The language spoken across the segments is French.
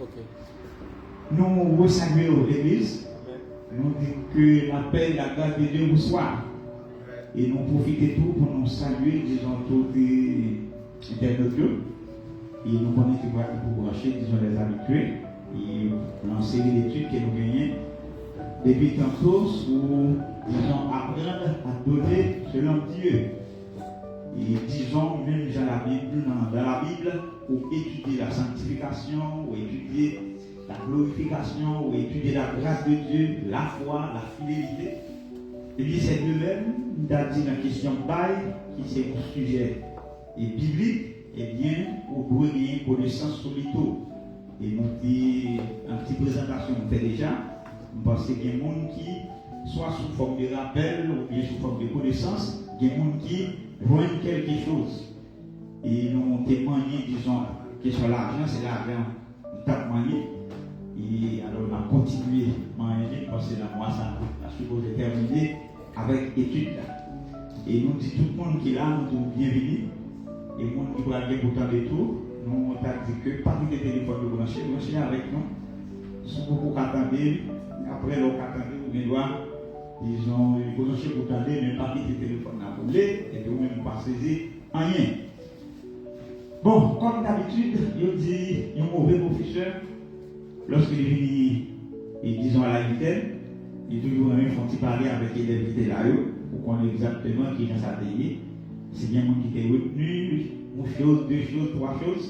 Ok. Nous saluons l'Église. Nous disons que la paix et la grâce de Dieu vous soient. Et nous profitons tout pour nous saluer, disons, tous les internautes. Et nous connaissons qu'il faut brancher, disons, les habitués. Et lancer l'étude que nous gagnons depuis tantôt où disons, apprendre à donner selon Dieu. Et disons, même dans la Bible, pour étudier la sanctification, ou étudier la glorification, ou étudier la grâce de Dieu, la foi, la fidélité. Et bien, c'est eux-mêmes, nous avons dit la question bail, qui c'est un sujet biblique, et bien, on doit gagner une connaissance sur l'ito. Et nous avons une petite présentation, nous fait déjà. Nous pensons qu'il y a des gens qui, soit sous forme de rappel, ou bien sous forme de connaissance, il y a des gens qui joignent quelque chose. Et nous témoignons, disons, que sur l'argent, c'est l'argent, nous tapons manier. Et alors, on a continué à manier, parce que la mois, ça a supposé terminer avec l'étude là. Et nous disons tout le monde qui est là, nous sommes bienvenus. Et le monde qui va aller pour tant de tout, nous avons dit que parmi les téléphones de brancher avec nous. Si vous attendez, après l'on attendez, vous doit, disons, brancher pour attendre, mais pas quitter le téléphone à rouler, et que vous-même pas saisir rien. Bon, comme d'habitude, il dit un mauvais professeur, lorsqu'il vient, et disons à la vitesse, il toujours même font parler avec les invités là, pour qu'on ait exactement qui est dans sa pays. C'est bien moi qui t'ai retenu, une chose, deux choses, trois choses.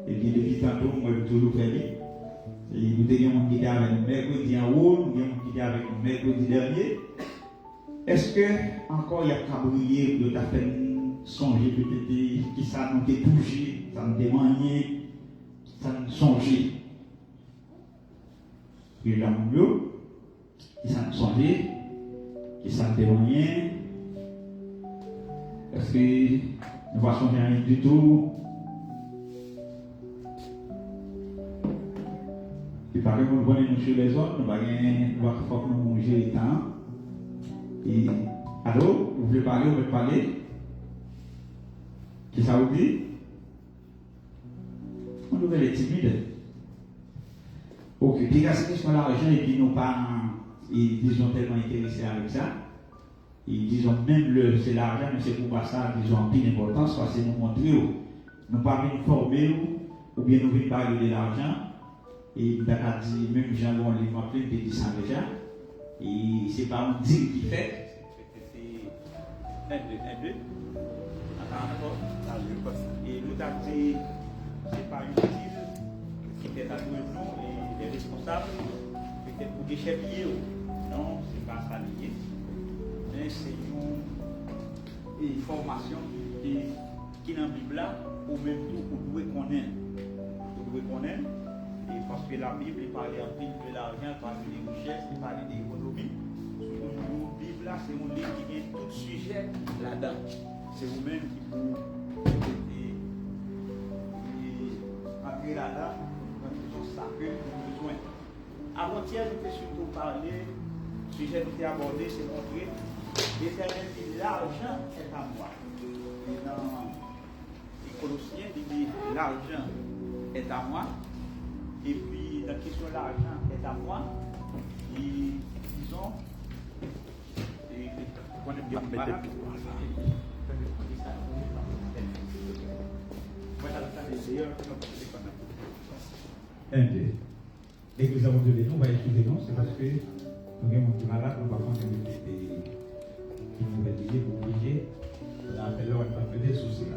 Et bien depuis tantôt, moi je toujours fait. Et nous avons qui était avec nous mercredi en haut, nous avons qui était avec nous mercredi dernier. Est-ce que encore il y a qu'à briller, de ta fait songer peut-être, qui ça nous a touché, ça nous a demandé, ça nous a songé. Et là, qui ça nous songé, qui ça nous a demandé. Est-ce que nous ne va changer rien du tout? Et par exemple, nous venons chez les autres, nous faut que nous manger le temps. Et, allô, vous voulez parler, vous voulez parler? Qui ça vous dit? On devrait être timide. Ok, puis la question de l'argent, et puis nous pas, disons, tellement intéressés avec ça. Et disons, même c'est l'argent, mais c'est pour pas ça, disons, en pile importance, parce que nous montrer, nous pas venir former, ou bien nous venir parler de l'argent. Et nous avons dit, même Jean-Bon, il m'a appelé, il dit ça déjà. Et c'est pas un deal qui fait. C'est un, deux. Et nous avons dit, c'est pas une deal qui était à nous et les responsables, peut-être pour déchets. Non, c'est pas ça lié. Mais c'est une formation qui est dans la Bible là, ou même tout pour douer connaître. Pour douer connaître. Et parce que la Bible parle en Bible de l'argent, parle des richesses, parle de l'économie. La Bible là, c'est un livre qui vient tout sujet là-dedans. C'est vous-même qui vous entrer là-dedans, dans tout ça que vous avez besoin. Avant-hier, nous avons surtout parlé, le sujet que nous avons abordé, c'est montrer. L'Éternel dit l'argent est à moi. Et dans les Colossiens, il dit l'argent est à moi. Et puis dans la question de l'argent est à moi. Et disons, on est bien malade. Dès que nous avons donné nous, on va excuser nous, c'est parce que nous avons des malades, on va prendre qui nous va dire pour obliger. On a appelé l'ordre de faire des soucis.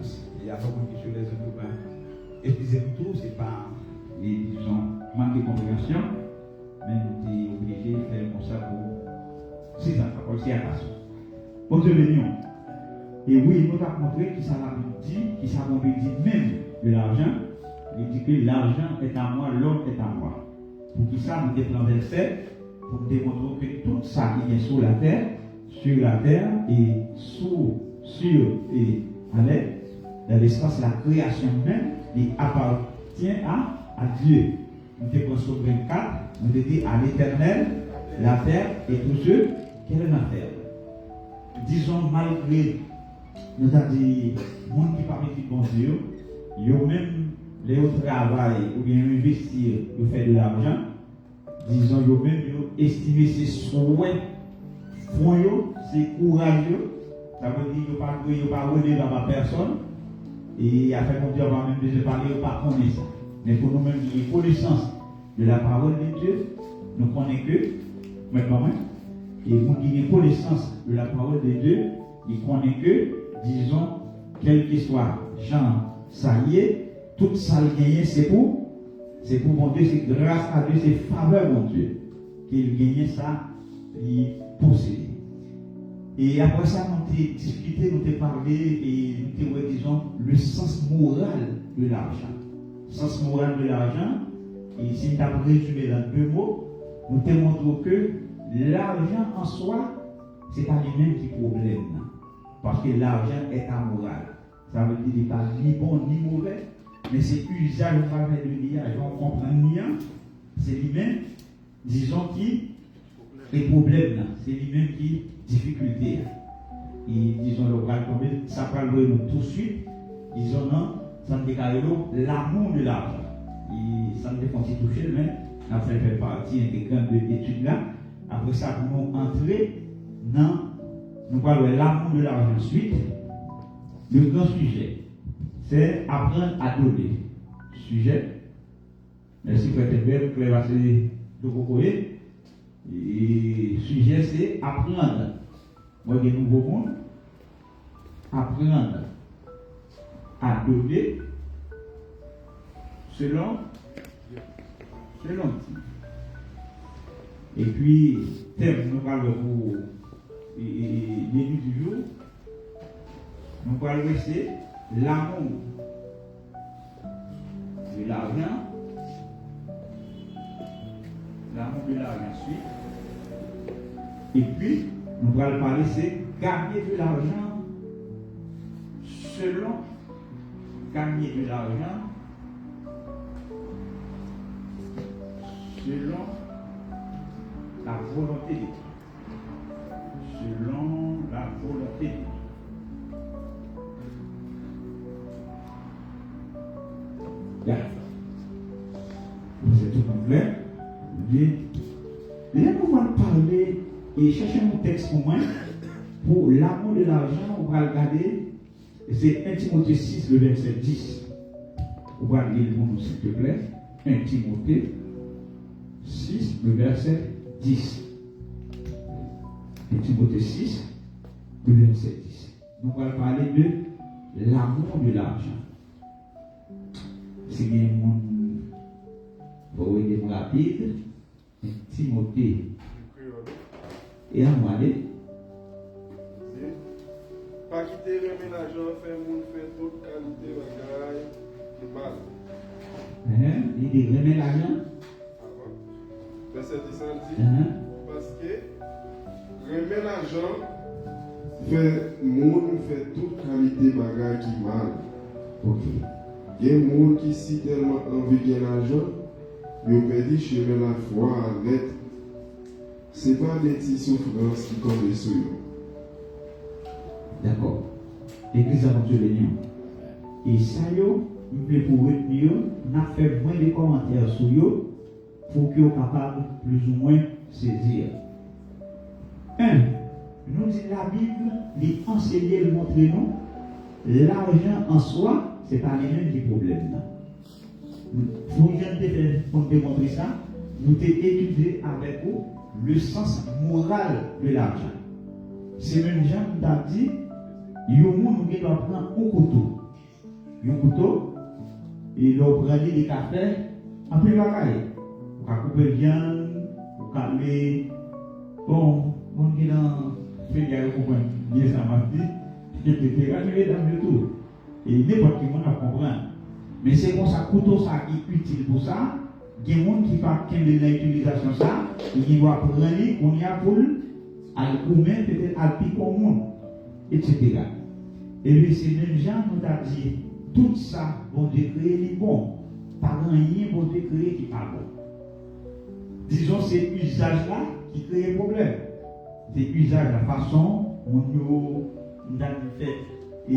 Et avant qu'on sur les autres, excusez-nous tout, c'est pas, disons, manque de compréhension, mais nous sommes obligés de faire comme ça pour 6 ans, aussi à la façon. Bon Dieu béni. Et oui, nous avons montré qui ça l'a dit, qui ça l'a dit même de l'argent. Il dit que l'argent est à moi, l'homme est à moi. Pour tout ça, nous déplorons verset pour démontrer que tout ça qui est sur la terre et sur et à l'air, dans l'espace, la création même, il appartient à Dieu. Nous devons sur 24, nous devons à l'éternel, la terre et tous ceux qui ont la terre. Disons, malgré, nous avons dit, les gens qui parlent de bon Dieu, ils ont même les autres travail, ou bien investir, de faire de l'argent, disons, eux-mêmes, ils estiment ses souhaits, fonds, c'est courageux. Ça veut dire qu'ils ne pas redire à ma personne. Et après, mon Dieu, on va même besoin de parler, pas connaître ça. Mais pour nous-mêmes, il y a connaissance de la parole de Dieu. Nous connaissons que, maintenant, et vous qui avez connaissance de la parole de Dieu, il connaît que, disons, quel qu'il soit, Jean, ça y est, tout ça le gagné, c'est pour mon Dieu, c'est grâce à Dieu, c'est faveur, mon Dieu, qu'il gagne ça, il possède. Et après ça, nous avons discuté, nous avons parlé, et nous avons, disons, le sens moral de l'argent. Le sens moral de l'argent, et si nous avons résumé dans 2 mots, nous te montrons que l'argent en soi, ce n'est pas lui-même qui problème. Parce que l'argent est amoral. Ça veut dire qu'il n'est pas ni bon ni mauvais, mais c'est usage au travers de l'IA. On comprend rien. C'est lui-même, disons, qui est problème. C'est lui-même qui difficulté. Et disons, le bras tomber, ça parle tout de suite. Disons, non, ça me déclare l'amour de l'argent. Et ça me défend si toucher, mais on a fait partie intégrante de l'étude là. Après ça, pour nous entrer dans, nous parlons de l'amour de l'argent. Ensuite, le grand sujet, c'est apprendre à donner. Sujet, merci pour être belle, pour passer de Cocoé. Et sujet, c'est apprendre. Moi, des nouveaux mondes. Apprendre à donner selon. Et puis, thème, nous parlons pour l'élu du jour. Nous parlons c'est l'amour de l'argent. L'amour de l'argent suite. Et puis, nous allons parler c'est gagner de l'argent selon gagner de l'argent selon la volonté de Dieu. Selon la volonté de Dieu. Bien. C'est tout complet. Bien. Là, nous allons parler et chercher un texte pour moi. Pour l'amour de l'argent, on va regarder. C'est 1 Timothée 6, le verset 10. On va lire le mot, s'il te plaît. 1 Timothée 6, le verset 10. 1 Timothée 6, le verset 10. Nous allons parler de l'amour de l'argent. C'est bien mon. Pour aider rapide. Timothée. Et à moi aller. Pas quitter le l'argent, faire moun faire toute qualité bagaille de mal. Il dit remet l'argent. Verset 10 dit. Parce que remet l'argent, fait moun fait toute qualité bagaille qui mal. Ok. Il y a des gens qui si tellement envie de l'argent, ils ont perdu chemin la foi arrête. Ce n'est pas des petites souffrances qui tombent sur eux. D'accord. L'église avant Dieu les Et ça, pour retenir, on a fait moins de commentaires sur eux pour qu'ils soient capables plus ou moins saisir. 1. Nous dit la Bible, les enseigner, le montrer nous, l'argent en soi, ce n'est pas les mêmes qui problème. Pour démontrer ça, nous avons étudié avec vous le sens moral de l'argent. C'est même gens qui t'a dit, il y a des gens qui doivent prendre un couteau. Un couteau, et ils doivent prendre des cafés, en plus de la caille. On va couper le viande, on va calmer. Bon, on est dans le fait qu'il comprendre bien ça m'a dit, etc. dans le tout. Et n'importe qui monde a comprendre. Mais c'est comme ça, couteau ça qui est utile pour ça. Il y a des gens qui font l'utilisation de ça, ils doivent prendre, on y a pour à couper, peut-être à piquer au monde, etc. Et puis ces mêmes gens nous ont dit, tout ça, bon Dieu créé, est bon. Pas rien, bon Dieu créé qui n'est pas bon. Disons, c'est l'usage là qui crée un problème. C'est l'usage, la façon dont nous avons fait et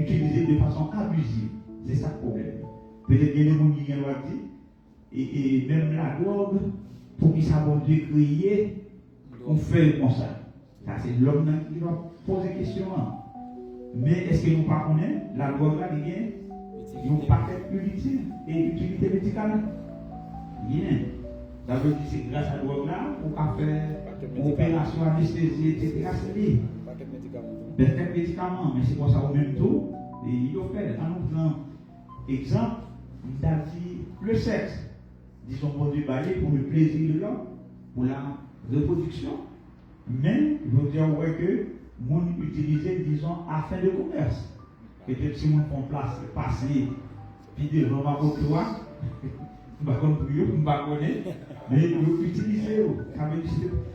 utilisé de façon abusive. C'est ça le problème. Peut-être qu'il y a des gens qui ont dit, et même la drogue, pour qu'ils ça bon Dieu créer, on fait comme ça. Ça, c'est l'homme qui va poser question. Mais est-ce que nous ne connaissons pas la drogue là, ils n'ont pas fait utilité et utilité médicale? Bien. Ça veut dire que c'est grâce à la drogue là qu'on peut faire une opération, anesthésie, etc. C'est lié. Peut-être médicaments, mais c'est pour ça au même taux. Et il ont fait, en nous prenant exemple, il a dit le sexe. Disons bon Dieu baillé pour le plaisir de l'homme, pour la reproduction. Mais il veut dire ouais, que mon utilisé, disons, à fin de commerce. Peut-être si on prend place, passer, puis devant ma boîte, je ne sais pas comment je ne connais pas, mais il faut utiliser.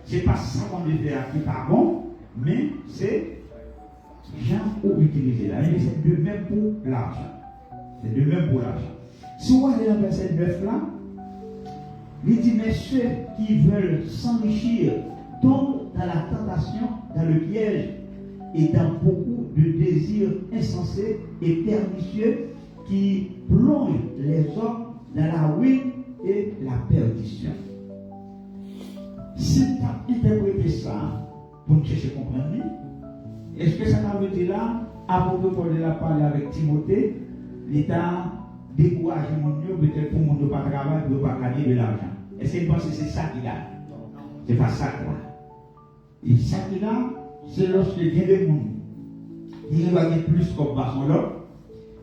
Ce n'est pas ça qu'on veut faire qui n'est pas bon, mais c'est gens pour utiliser là. Et c'est de même pour l'argent. C'est de même pour l'argent. Si on allez dans le verset 9 là, il dit, mais ceux qui veulent s'enrichir tombent dans la tentation, dans le piège et dans beaucoup de désirs insensés et pernicieux qui plongent les hommes dans la ruine et la perdition. Si tu as interprété ça pour nous chercher à comprendre, est-ce que ça veut dire là, apôtre Paul a parlé avec Timothée, l'État découragé mon Dieu, peut-être pour mon ne pas travailler, pour ne pas gagner de l'argent. Est-ce qu'il pense que c'est ça qu'il a? C'est pas ça qu'il a. Et ça qu'il a, c'est lorsque il y a des gens qui va gagner plus comme façon l'autre,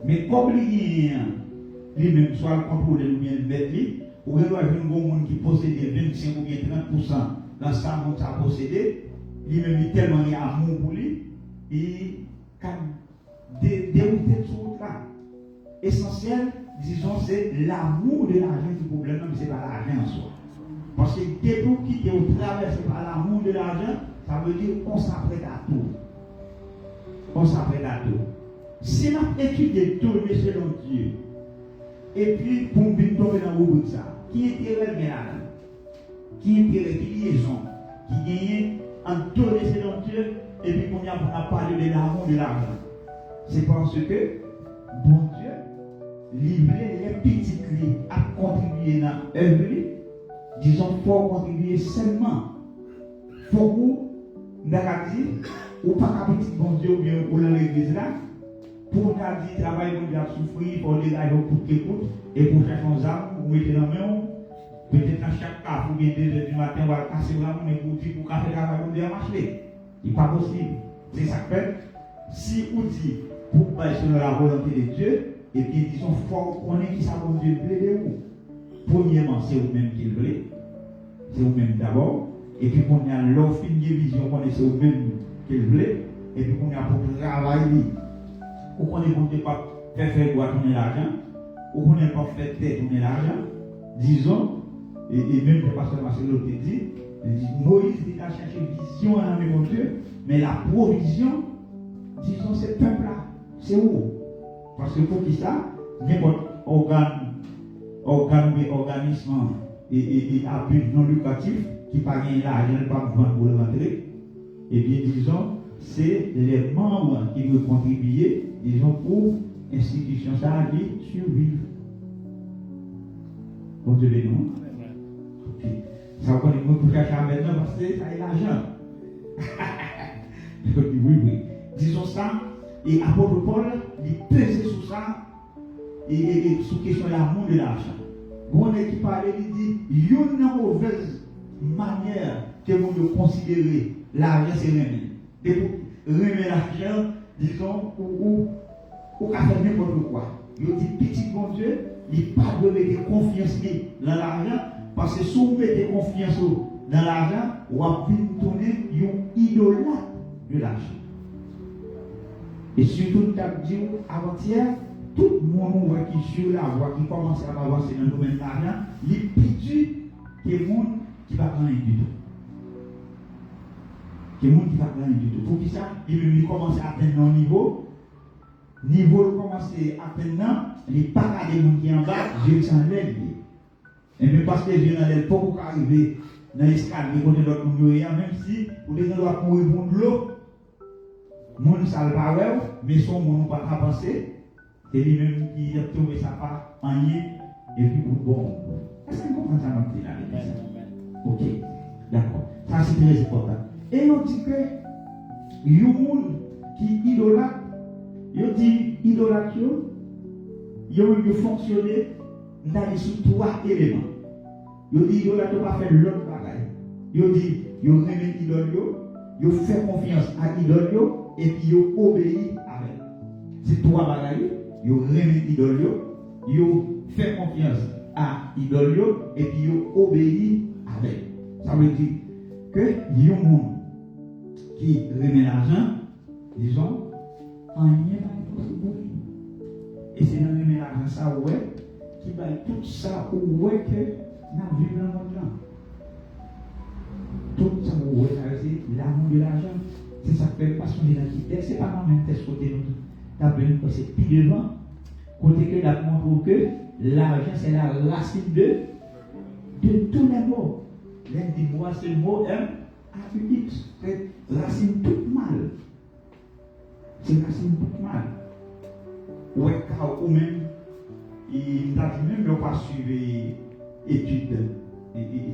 mais comme lui-même soit le contrôle ou bien le mettre, ou il doit avoir un bon monde qui possède 25 ou bien 30% dans sa monde à posséder, lui-même il tellement il a amour pour lui, il a dérouté tout là. Essentiel, disons, c'est l'amour de l'argent du problème, mais ce n'est pas l'argent en soi. Parce que dès que vous quittez au travers, ce n'est pas l'amour de l'argent, ça veut dire qu'on s'apprête à tout. On s'apprête à tout. Si on étudie tout, mais selon Dieu, et puis pour nous tomber dans le ça, qui intérêt bien là? Qui intérêt, qui liaison, qui gagne en donner selon Dieu, et puis qu'on a parlé de l'amour de l'argent. C'est parce que, bon Dieu, livrer les petites clés à contribuer dans l'œuvre, disons, pour contribuer seulement. Pour vous, dire, ou pas qu'à petit bon Dieu, ou bien ou dans l'église là, pour nous dire, travail, nous dire souffrir, pour les gars, pour qu'ils écoutent, et pour chercher nos âmes, vous mettez dans la main, peut-être dans chaque cas, vous bien 2 heures du matin, on va casser la main, et vous dites, pour faire travail, vous dire marcher. Ce n'est pas possible. C'est ça que fait. Si vous dites, pour passer selon la volonté de Dieu, et puis disons, il faut qu'on ait qui ça bon Dieu plaît de vous. Premièrement, c'est vous-même qui le voulez. C'est vous-même d'abord. Et puis qu'on a l'offre, une vision, qu'on est c'est vous-même qui le voulez. Et puis qu'on a pour travailler. Ou qu'on n'est pas faire droit tourner l'argent. Ou qu'on n'est pas fait tête tourner l'argent. Disons, et même le pasteur Marcelo te dit, Moïse il a cherché vision à la main de Dieu, mais la provision, disons, ce peuple-là, c'est où? Parce que pour qui ça, n'importe organisme et à but non lucratif qui pas gagner l'argent, pas vendre pour le rentrer, et bien disons, c'est les membres qui veulent contribuer, disons, pour l'institution ça qui survivre. Bon Dieu les noms. Ça va connaître pour chercher à maintenant parce que ça est l'argent. Oui. Disons ça, et apôtre Paul, il pèse sur ça, et sur question de l'amour de l'argent. Bon, qui parlait, il dit, il y a une mauvaise manière que vous considérez l'argent, c'est remettre. Remettre l'argent, disons, ou qu'à faire n'importe quoi. Il dit, petit bon Dieu, il n'a pas de mettre confiance dans l'argent, parce que si vous mettez confiance dans l'argent, vous allez tourner un idolâtre de l'argent. Et surtout, nous avons dit avant-hier, tout le monde qui est sur la voie, qui commence à avancer dans le domaine de l'argent, il est plus dur que le monde qui va gagner du tout. Que le monde qui va gagner du tout. Pour qui ça, il commence à atteindre un niveau. Niveau commence à atteindre, il n'est pas qu'à des gens qui en bas, je s'en lève. Et même parce que je viens dans le pour arriver dans l'escalier, côté de l'autre monde, même si vous devez courir pour de l'eau, mon ne savent pas, mais son monde n'a pas pensé. C'est lui-même qui a trouvé ça pas en y, et puis bon. Est-ce que vous comprenez ça maintenant là, l'église? Ok, d'accord. Ça c'est très important. Et on dit que il y a un monde qui idolâtre, il dit idolâtre, il y a un qui fonctionne dans les trois éléments. Il dit idolâtre pas faire l'autre bagaille. Il dit il remet idole, il fait confiance à idole et puis il obéit à elle. C'est trois bagailles. Il remet idole, il fait confiance à idole et puis il obéit à elle. Ça veut dire que il y a un monde qui remet l'argent, disons, en rien pas possible. Et c'est dans remet l'argent ça ouais qui va tout ça ouais que nous vivons dans le monde là. Tout ça ouais c'est l'amour de l'argent. C'est ça que fait passion de l'identité. C'est pas quand même test côté nous. T'as besoin que c'est plus devant. Côté que la montre que l'argent c'est la racine de tous les mots. L'un dit moi c'est le mot M-A-U-X. C'est racine toute mal. C'est racine toute mal. Ouais, car ou même, il n'a même pas suivi études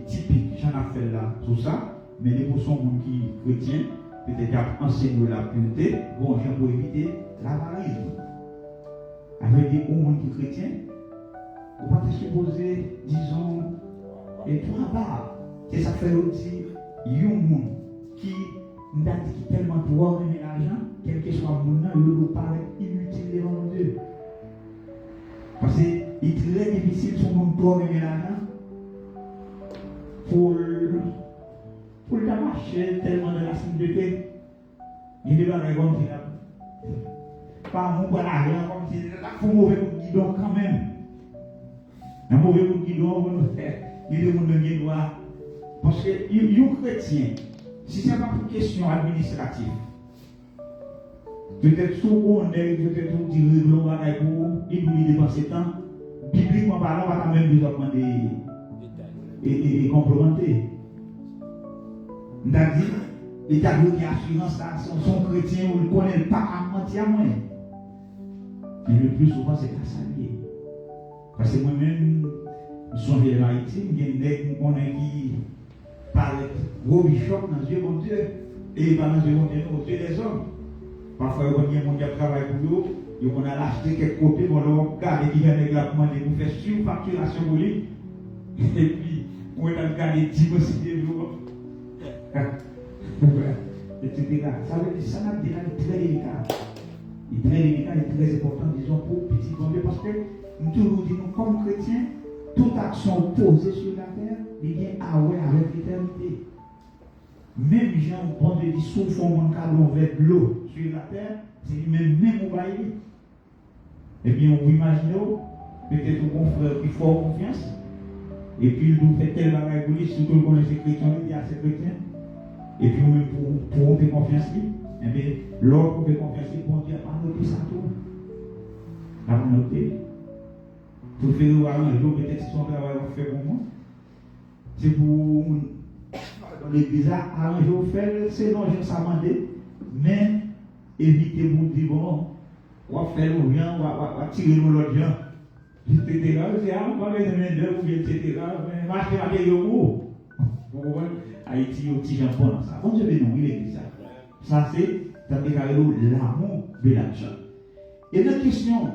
typiques, j'en ai fait là, tout ça, mais les personnes qui chrétiens, peut-être enseigner la pureté, bon, j'ai pour éviter l'avarisme. Avec des gens qui chrétiens, on va te supposer, disons, et trois barres. Et ça fait aussi, il y a un monde qui n'a tellement droit de l'argent, quel que soit le monde, il nous paraît inutile devant Dieu. Parce qu'il est très difficile sur mon droit de l'argent pour le marcher tellement de la similitude. Il est pas comme si pas mon bon argent comme si là faut mauvais pour guidon quand même. Un mauvais pour guidon il est mon droit parce que les chrétiens si ce n'est pas pour question administrative peut-être sous on est peut-être tout dire réglement bagaille pour il nous dépenser temps bibliquement parlant on va quand même besoin demander et complémenter. C'est-à-dire, l'État de l'assurance, son chrétien, on ne connaît pas à mentir moins. Mais le plus souvent, c'est grâce à lui. Parce que moi-même, je suis en Haïti, il y a des gens qui parlent gros bishop dans Dieu, mon Dieu, et pas dans Dieu, mon Dieu, aux yeux des hommes. Parfois, il y a des gens qui travaillent pour eux, et on a acheté quelques copies, on a regardé qui vient règlement, et nous fait surfacturation pour lui. Et puis, on a regardé 10 aussi de jours. Etc. Ça veut dire ça n'a déjà très délicat. Il est très délicat et très important, disons, pour petit bonheur, parce que nous toujours disons, comme chrétiens, toute action posée sur la terre, il vient à ouais avec l'éternité. Même Jean, bon Dieu dit, souffle mon cadeau avec l'eau sur la terre, c'est lui-même au bail. Eh bien, vous imaginez, peut-être un frère qui fait confiance, et puis il nous fait tel bagage pour lui, surtout qu'on est chrétien, il dit à ses chrétiens. Et puis, même pour faire confiance, eh bien, l'autre pour faire confiance, bon Dieu a noté ça tout. A noté. Pour faire un jour, peut-être si son travail va faire pour moi. C'est pour l'église, un jour, faire, c'est non, je ne demandé, mais éviter de dire, bon, on va faire le bien, on va tirer l'autre gens. Etc. C'est un peu de main-d'œuvre, etc. Mais marcher avec le mot. Haïti au petit Japon, ça. Bon Dieu, non, il est ça. Ça, c'est l'amour de l'argent. Et la question,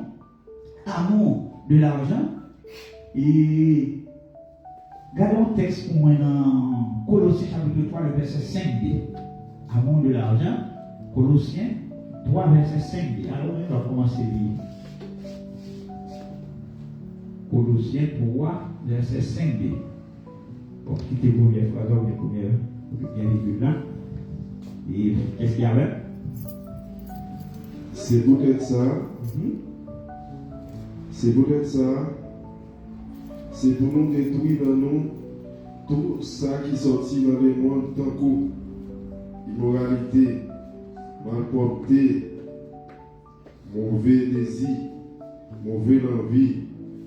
amour de l'argent, et regardons le texte pour moi dans Colossiens chapitre 3, le verset 5b. Amour de l'argent, Colossiens 3, verset 5b. Alors, on va commencer à lire. Colossiens 3, verset 5b. Bon, quittez vos premières phrases, les premières là. Et qu'est-ce qu'il y avait? C'est peut-être ça. C'est peut-être ça. C'est pour nous détruire dans nous tout ça qui sortit dans le monde tant immoralité, malporté, mauvais désir, mauvaise envie,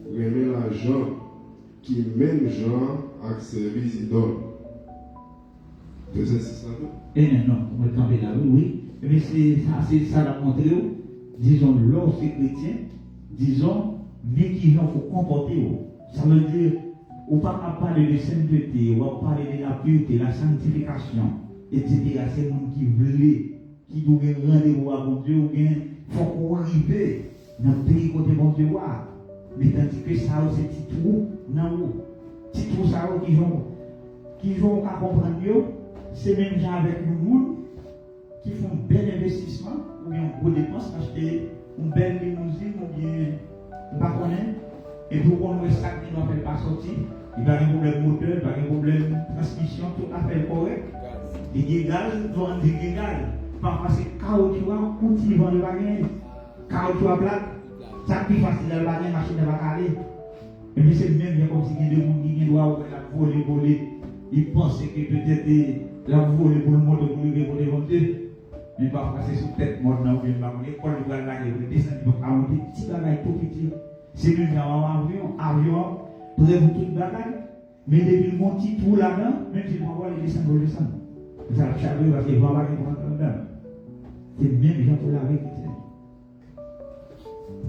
remet l'argent qui même gens à service idole. C'est ça tout? Eh non, on va camper là, oui. Mais c'est ça l'a montré, disons, lorsque c'est chrétien, disons, mais qui faut comporter. Ça veut dire, on ne peut pas parler de sainteté, on va parler de la pureté, la sanctification, etc. C'est les gens qui veulent, qui doivent rendez-vous à bon Dieu, ou bien il faut qu'on arrive dans le pays côté bon Dieu. Mais tandis que ça, c'est petit trou, non, petit trou, ça, qui vont comprendre mieux, c'est même gens avec le monde qui font un bel investissement, ou bien un gros dépense, acheter une belle limousine, ou bien un bâtonnet, et pour qu'on ait ça qui ne va pas sortir, il va y avoir un problème moteur, il va y avoir un problème de transmission, tout à fait correct. Et des gaz, doivent des gaz. Parfois, c'est caoutchouc, continue à vendre le bagage. Caoutchouc à plat, ça plus facile dans le bagage, la machine va caler. Et puis, c'est même comme si il y a des gens qui doivent voler. Ils pensaient que peut-être la voler pour le moteur pour le vendre. Mais parfois, c'est sous tête mort dans le bagage. L'école de la guerre, vous descendez pour monter, petit bagage tout petit. C'est même dans avion, prévu toute bagaille. Mais depuis le petit trou là-dedans, même si on va les descendre, ça va changer parce qu'il va avoir une grande dedans. C'est même gens pour la vérité.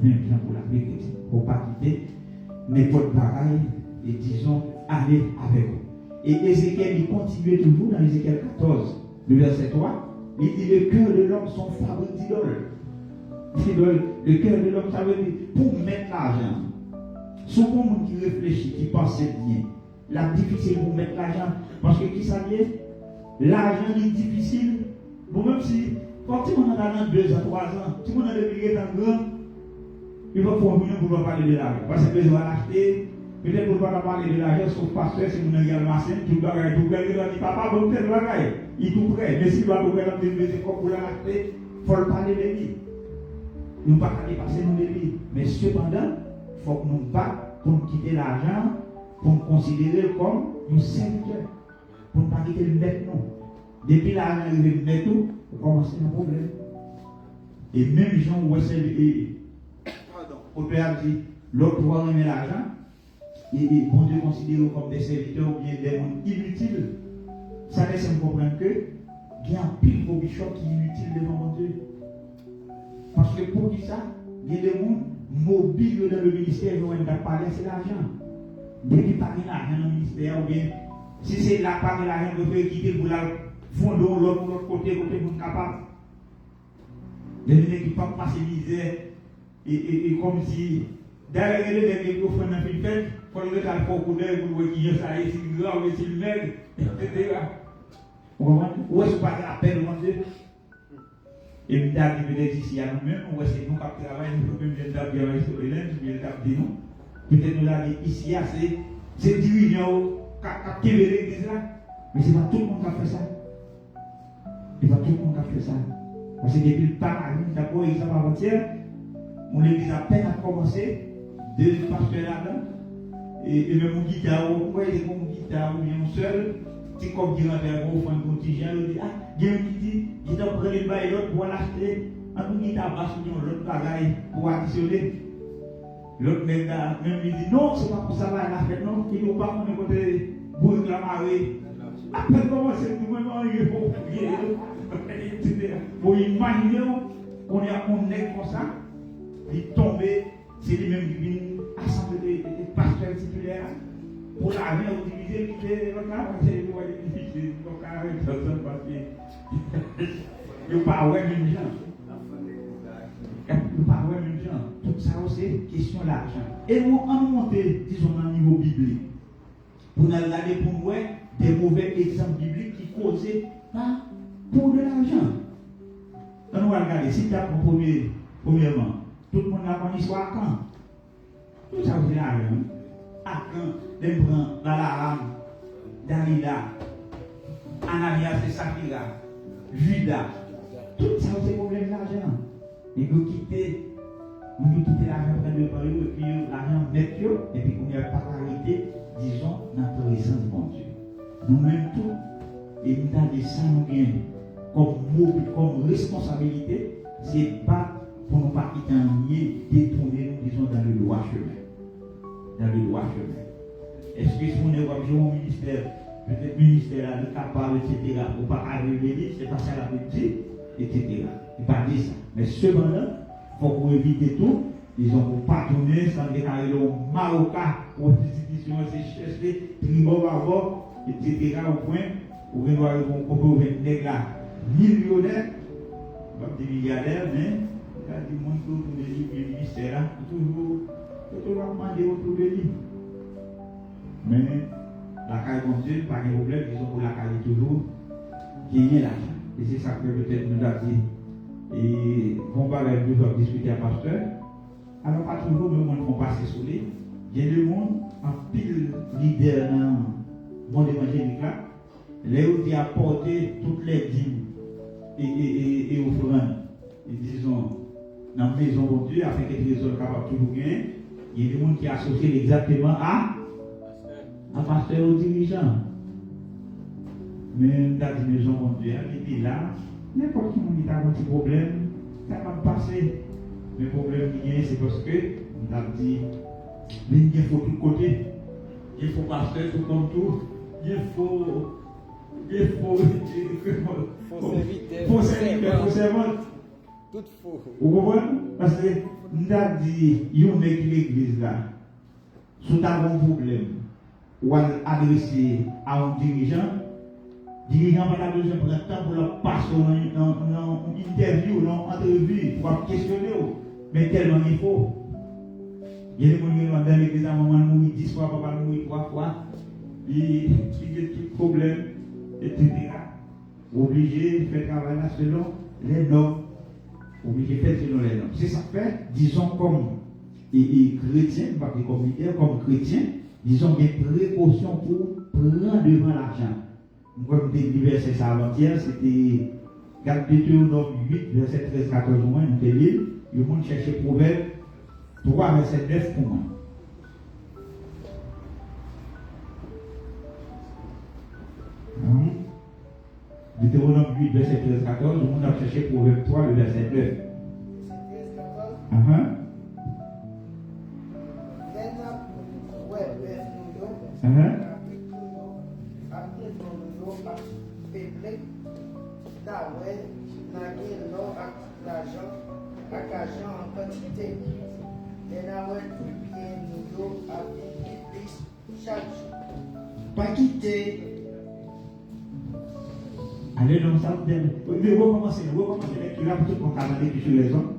Même gens pour la vérité. Il ne faut pas quitter n'importe bagaille et disons, aller avec eux. Et Ézéchiel, il continue toujours dans Ézéchiel 14, le verset 3. Il dit le cœur de l'homme sont fabriques d'idoles. Le cœur de l'homme, ça veut dire pour mettre l'argent. Son bon monde qui réfléchit, qui pense bien. La difficile pour mettre l'argent. Parce que qui savait, l'argent est difficile. Bon, même si, quand tu en as dans 2 ans, 3 ans, tu en as des dans grand, il va faut un pour parler de l'argent. Parce que tu vas l'acheter, peut-être pour ne pas parler de l'argent, sauf pasteur, si vous avez un machin, tout le bagage, tout le bagage, il dit papa, bon, tel bagage, il est tout prêt. Mais s'il va trouver la petite comme pour l'acheter, il faut le parler de lui. Nous ne pouvons pas dépasser nos débits. Mais cependant, il faut que nous battions pour nous quitter l'argent, pour nous considérer comme un serviteur. Pour ne pas quitter le maître, non. Depuis l'argent arrive le maître, on commence un problème. Et même Jean Wessel, au père dit, l'autre va remettre l'argent, et bon Dieu considère comme des serviteurs ou bien des mondes inutiles. Ça laisse me comprendre que il y a un pile pour Bishop qui est inutile devant mon Dieu. Parce que pour qui ça, il y a des gens mobiles dans le ministère, ils vont parler, c'est l'argent. Dès qu'ils parlent l'argent dans le ministère, ou bien, si c'est la part de l'argent, vous pouvez quitter pour la fonder l'autre côté, côté vous capable. Les gens qui ne peuvent pas se misère, et comme si, derrière les gens qui font dans une fête, il faut le faire pour couper, pour voir qui est ça, et c'est grave, et c'est le maigre, etc. Vous comprenez? Où est-ce que pas la peine, mon Dieu? Et nous avons peut-être ici à nous-mêmes, ou est-ce que nous travaillons, nous pouvons bien travailler sur les lèvres, bien travailler nous. Peut-être nous l'avons ici, c'est dirigeants qui ont activé l'église là. Mais ce n'est pas tout le monde qui a fait ça. Ce n'est pas tout le monde qui a fait ça. Parce que depuis le paradis, d'abord, ils sont avant-hier, mon église a peine à commencer, 2 pasteurs là-dedans, et même mon guitare, vous voyez, mon guitare, ou bien mon seul. C'est comme dire à faire un contingent, il dit, il y a un qui dit, il doit prendre le bail l'autre pour l'acheter, un peu qui t'a basse l'autre bagaille pour additionner. L'autre même il dit, non, c'est pas pour ça, la fête, non, il ne faut pas qu'on ait côté bourg la marée. Après, comment c'est tout le monde, il faut etc. Pour imaginer qu'on est comme ça, il tombe, c'est les mêmes qui viennent assembler des pasteurs titulaires. Pour la vie, on divise, quitter l'autre là, on sait où est difficile. Donc, avec personne, parce que. Il n'y a pas de même gens. Il n'y a pas de même gens. Tout ça, c'est question d'argent. Et nous, on nous monte, disons, dans le niveau biblique. Pour nous regarder pour nous, des mauvais exemples bibliques qui causaient pas pour de l'argent. On nous regarder, si tu as premièrement, tout le monde a une histoire quand. Tout ça, c'est l'argent. Akan, Lembran, Balaam, Dalila, Ananias et Saphira, Judas, tout ça c'est problème d'argent. Et vous quittez l'argent près de Paris, et puis l'argent met et puis qu'on n'y a pas arrêté, disons, dans la présence de mon Dieu. Nous-mêmes tout, et nous avons ça nous gagnons comme responsabilité, c'est pas pour nous pas quitter un lien, détourner, nous disons, dans le droit chemin. Dans le droit chemin. Est-ce que si on est comme au ministère, peut-être ministère là, de capable, etc., ou pas arriver, c'est pas ça la petite, etc. Il pas dit ça. Mais cependant, il faut éviter tout, Ils ont pardonné, sans déclarer le Marocain, prostitution, c'est chercher, tribord à bord, etc. au point où on doit proposer un nègre là, millionnaire, pas des milliardaires, mais il y a des gens qui ont trouvé le ministère là, toujours demander autour de lui. Mais la caille comme Dieu, pas de problème, ils ont pour la caille toujours gagner l'argent. Et c'est ça que peut-être nous a dit. Et bon, bah, nous avons discuté à pasteur. Alors, pas toujours, mais le monde font passer sous les. Il y a le monde, en pile leader dans le monde évangélique là, là où il a apporté toutes les dîmes et offrandes, et disons, dans la maison de Dieu, afin que les trésors capables de toujours gagner. Il y a des gens qui associent exactement à pasteur ou dirigeant. Mais dans la maison de Dieu, il est là, n'importe qui a un petit problème, ça va passer. Le problème c'est parce que, on a dit, il faut tout côté, il faut pasteur tout comme tout, il faut serviteur. Tout faux. Vous comprenez? Parce que nous avons dit, il y a l'église là, si tu as un problème, ou adresser à un dirigeant n'a pas besoin de prendre temps pour leur passer une interview, une entrevue, pour questionner. Mais tellement il faut. Il y a des gens qui ont dans l'église à un moment mourir 10 fois, papa mourir 3 fois, il y a des problèmes, etc. Obligé de faire travail là selon les normes. Obligé de faire selon les normes. C'est ça fait, disons comme chrétien, pas comme leader, comme chrétien, disons des précautions pour prendre devant l'argent. Comme des versets avant-hier, c'était Deutéronome 8, verset 13-14 au moins, nous avons lu, le monde cherchait Proverbe 3, verset 9 pour moi. Deutéronome 8, verset 13-14, le monde a cherché Proverbe 3, le verset 9. En quantité. Pas quitter. Allez dans ça, mais recommencez lecture là pour tout le monde qui sur les hommes.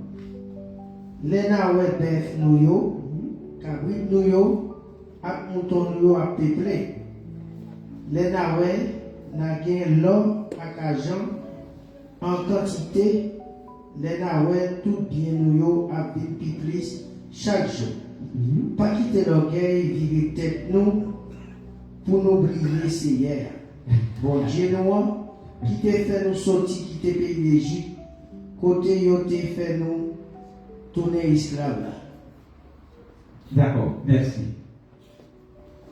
Les naouets bœuf nous yo, cabrit nous yo, ak mouton nous yo a peuplé. Les naouets n'a gain l'or ak argent en quantité. Les naouets tout bien nous yo a peuplé chaque jour. Pas quitter l'orgueil, virer tête nous pour nous briller Seigneur. Bon Dieu nous, qui t'a fait nous sortir, qui t'a pays d'Égypte, côté yo t'a fait nous tourner esclave là. D'accord, merci.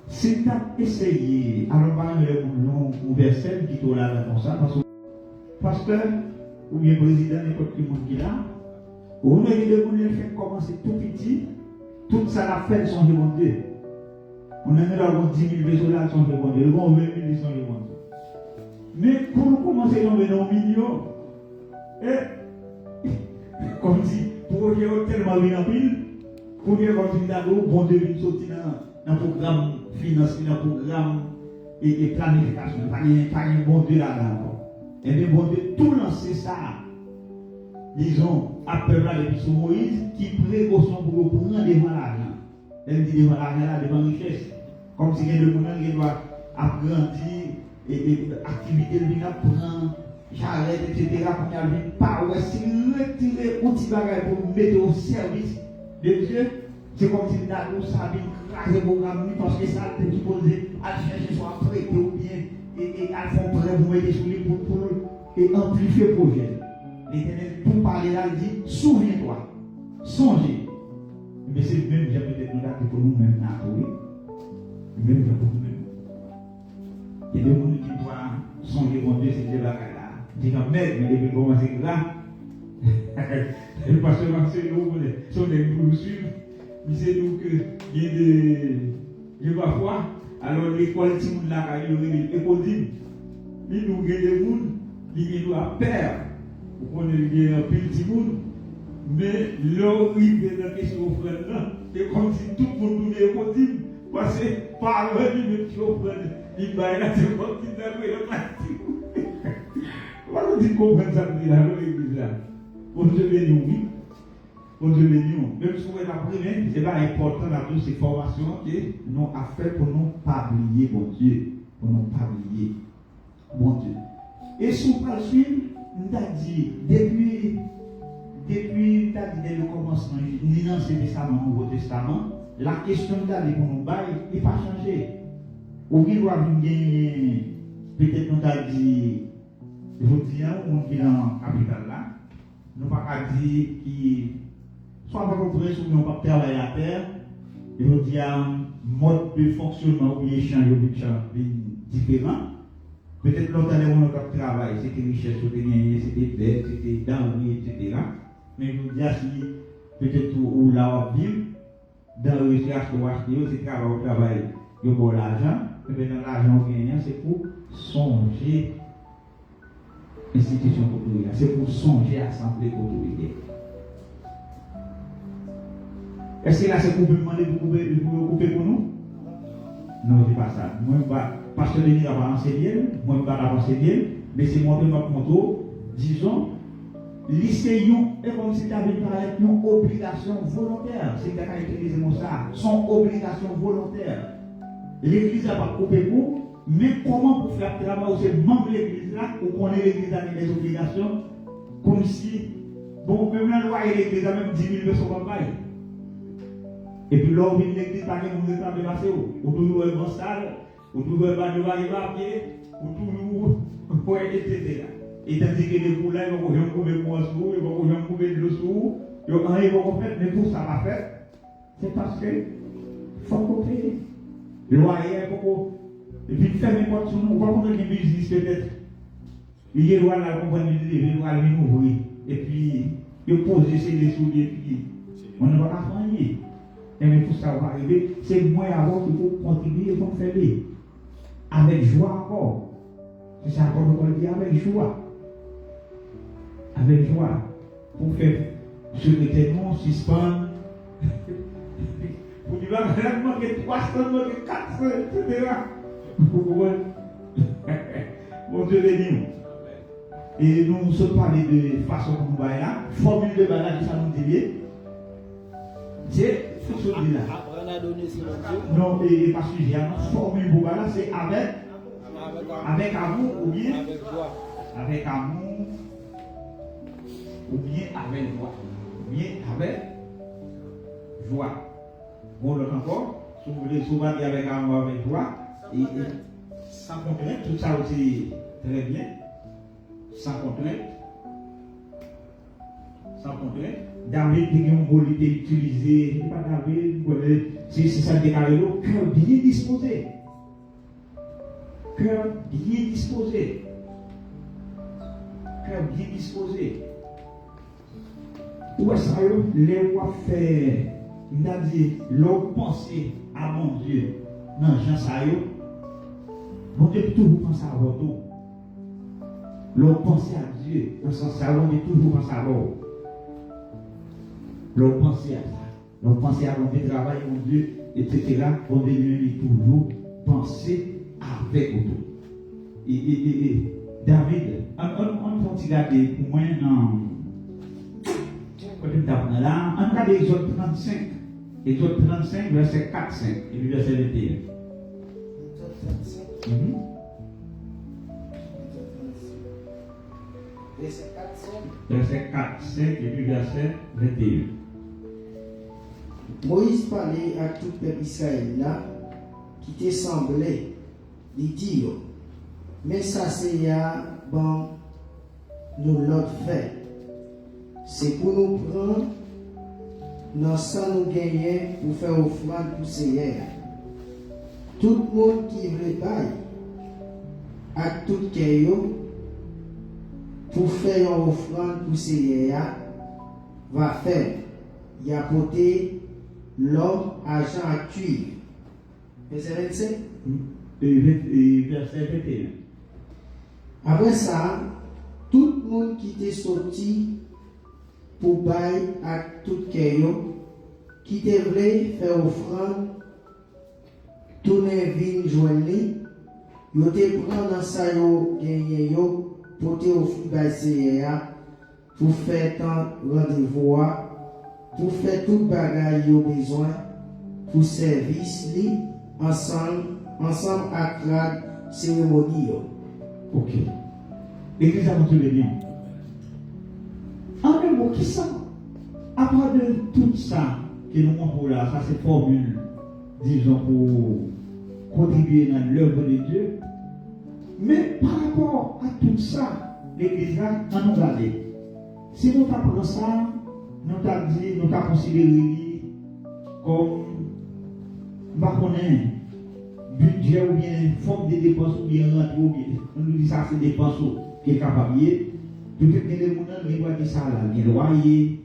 C'est à essayer, alors par le verset qui est là comme ça, parce que pasteur ou bien président, n'importe qui monde qui est là, on a eu le monde qui fait commencer tout petit, tout ça l'a fait son Dieu. On a eu là 10 000 vaisseaux là, son Dieu, 20 000 son Dieu. Mais pour commencer dans le million, comme dit, pour qu'il y ait tellement de pile, pour qu'il y ait un bon Dieu qui sorti dans le programme financier, dans le programme et planification, pas un bon Dieu là-dedans. Et bien, bon Dieu, tout lancer ça, disons, à peuple là depuis sous Moïse, qui précaution pour prendre devant l'argent. Elle dit devant l'argent là, devant la richesse. Comme si il y a des gens qui doivent agrandir et activité lui prend, j'arrête, etc. Pour qu'il n'y ait pas, ouais, si retirer outil bagage pour mettre au service de Dieu, c'est comme si nous savions craser le programme parce que ça a été supposé à chercher soit prêté ou bien et à faire prêt pour mettre sur lui pour amplifier le projet. L'Éternel, pour parler là, il dit souviens-toi, songez. Mais c'est le même, j'ai peut-être nous là pour nous-mêmes, oui. Le même pour nous-mêmes. Il y a des gens qui doivent songer mon Dieu, c'est de la là. Dis comme merde, mais depuis commencer là, le pasteur Marcel, si on est pour nous suivre, il sait nous qu'il y a des parfois, alors l'école, si on l'a il y aurait des écoles, il nous a des gens qui doivent perdre. Pour qu'on ait un petit monde, Mais l'arrivée de la question offrande là, c'est comme si tout le monde tournait au continu. Parce que par le même qui offrande, il va y avoir des continus dans le parti. Comment tu comprends ça dans l'église là? Bon Dieu béni, oui. Bon Dieu béni. Même si on est après, c'est pas important dans toutes ces formations que nous avons fait pour nous pas oublier, bon Dieu. Pour nous pas oublier, bon Dieu. Et si on peut suivre, nous avons dit, depuis le commencement, ni dans l'Ancien Testament, le Nouveau Testament, la question d'aller pour nous bailler n'est pas changée. Ou bien nous avons gagné, peut-être nous avons dit, je vous dis, on est dans la capitale là, nous n'avons pas dit qu'il soit pas compris, ou bien on va travailler la terre, je vous dis, un mode de fonctionnement ou échange différent. Peut-être longtemps, on a travail, c'était richesse, c'était dette, c'était denrées, etc. Mais je vous dis, si peut-être où là on vit, dans le recherche de acheter, c'est travail, il y a l'argent, mais dans l'argent gagnant, c'est pour songer institution autorité, c'est pour songer assemblée autorité. Est-ce que là c'est pour vous demander de vous couper pour nous? Non, c'est pas ça. Moi, parce que Denis n'a pas enseigné, moi, je ne vais pas enseigner, mais c'est moi qui vais montrer, disons, lycéens, et comme si tu avais une obligation volontaire, c'est que tu as utilisé mon ça, son obligation volontaire. L'église n'a pas coupé pour, mais comment pour faire travail au membre de l'église là, ou qu'on ait l'église avec des obligations, comme si, bon, même la loi et l'église a même 10 000 personnes comme ça. Et puis là, on vient de l'église, pas de monde qui a passé, ou toujours un bon stade, ou toujours un bain de papier, ou toujours, etc. Et tandis que les poulets, ils vont couper pour un sou, ils vont couper de l'eau sous, ils vont faire, mais pour ça va faire, c'est parce que faut couper. Le loyer, et puis faire n'importe quoi, on va prendre des business peut-être. Il y a le droit là, on va lui lever, on va lui ouvrir, et puis il pose ses sous, et puis on ne va pas faire. Et mais pour ça va arriver, c'est moi avant qu'il faut contribuer pour faire avec joie encore. C'est ça qu'on doit dire avec joie. Avec joie. Pour faire secrétairement, suspendre. Pour dire, il manque 300, il manque 400, etc. Bon Dieu béni. Et nous sommes parlés de façon comme nous voyons là. Formule de bagage, ça nous dit. C'est fonctionner là. Non, et parce que j'ai une formule pour là, c'est avec amour ou bien avec amour ou bien avec joie. Ou bien avec joie. Bon, l'autre encore, si vous voulez souvent dire avec amour, avec joie, et sans contrainte, tout ça aussi très bien, sans contrainte. Sans contrainte. David, qui a été utilisé, pas David, c'est ça déclaré, cœur bien disposé. Cœur bien disposé. Cœur bien disposé. Où est-ce que les rois fait, il a dit, leur pensée à mon Dieu, non, Jean Sayo, mon Dieu toujours pense à votre. Leur pensée à Dieu, dans ce sens, on est toujours pense à l'autre. Leur pensée à ça, leur pensée à l'homme de travail, mon Dieu, etc. On devient toujours penser avec auto. Et David, on va regarder pour moi dans on regarde Exode 35. Exode 35, verset 4-5 et puis verset 21. Verset 4-5 et puis verset 21. Moïse parlait à tout le peuple Israël là, qui te semblait, il dit, mais ça c'est bon, nous l'autre fait. C'est pour nous prendre, non sans nous gagner, pour faire offrande pour Seigneur. Tout le monde qui veut bailler, à tout caillou, pour faire une offrande pour Seigneur, va faire, il a porté l'homme argent à cuivre. Verset 25. Verset 21. Après ça, tout le monde qui était sorti pour bail à tout caillou qui te voulait faire offrande tourner vin joindre yo te prend dans ça yo gagné yo pour te offrir bail CA pour faire ton rendez-vous pour faire tout bagage yo besoin pour service li ensemble avec la cérémonie yo. Ok. L'église a montré les liens. En un mot, qui ça? À part de tout ça que nous montrons là, ça c'est formule, disons, pour contribuer dans l'œuvre de Dieu. Mais par rapport à tout ça, l'église là, on nous regarde. Si nous apprenons ça, nous avons dit, nous avons considéré comme, budget ou bien forme de dépenses ou bien rentrée ou bien, on nous dit ça c'est dépenses qui est capable de peut-être que les gens qui doivent dire ça là, les loyers,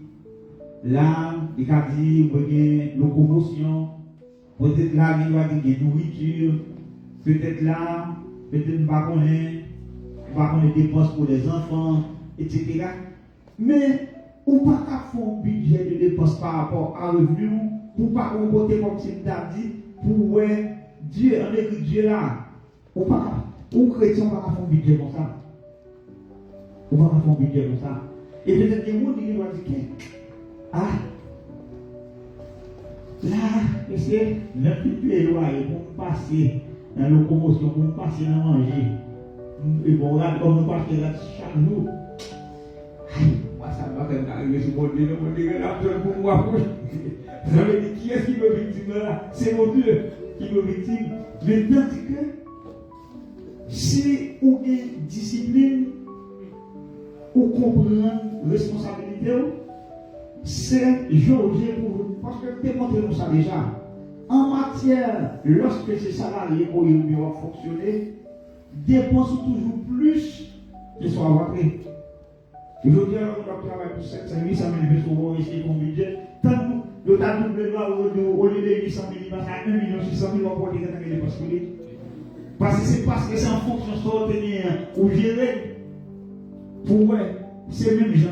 là, il y a des locomotion, peut-être là, il doit dire des nourriture, peut-être là, peut-être pas qu'on des dépenses pour les enfants, etc. Mais on ne peut pas faire un budget de dépenses par rapport à revenu, pour pas qu'on côté comme si tu as dit, pour Dieu, on écrit Dieu là, ou chrétien, on ne peut pas faire un budget comme ça. On ne peut pas faire un budget comme ça. Et peut-être que les gens qui doivent dire, ah, là, c'est le plus éloigné pour passer dans la locomotion, pour passer dans manger. Et bon, regarde comme nous passons chaque jour. Moi, ça va quand même arriver sur mon Dieu, pour moi. Vous avez dit, qui est-ce qui me victime là? C'est mon Dieu qui me victime. Mais tandis que si on est discipline, on comprend responsabilité, c'est jauger pour vous. Parce que démontrez-nous ça déjà. En matière, lorsque ces salariés pour bien fonctionner, dépensent toujours plus que soit rentré. Aujourd'hui, on doit travailler pour 700 000, ça m'a levé souvent ici pour budget. Tant que nous avons doublé au lieu de 800 000, il va à 1 600 000 pour dire que les dépenses. Parce que c'est parce que c'est en fonction de ce ou gérer. Pour ces mêmes gens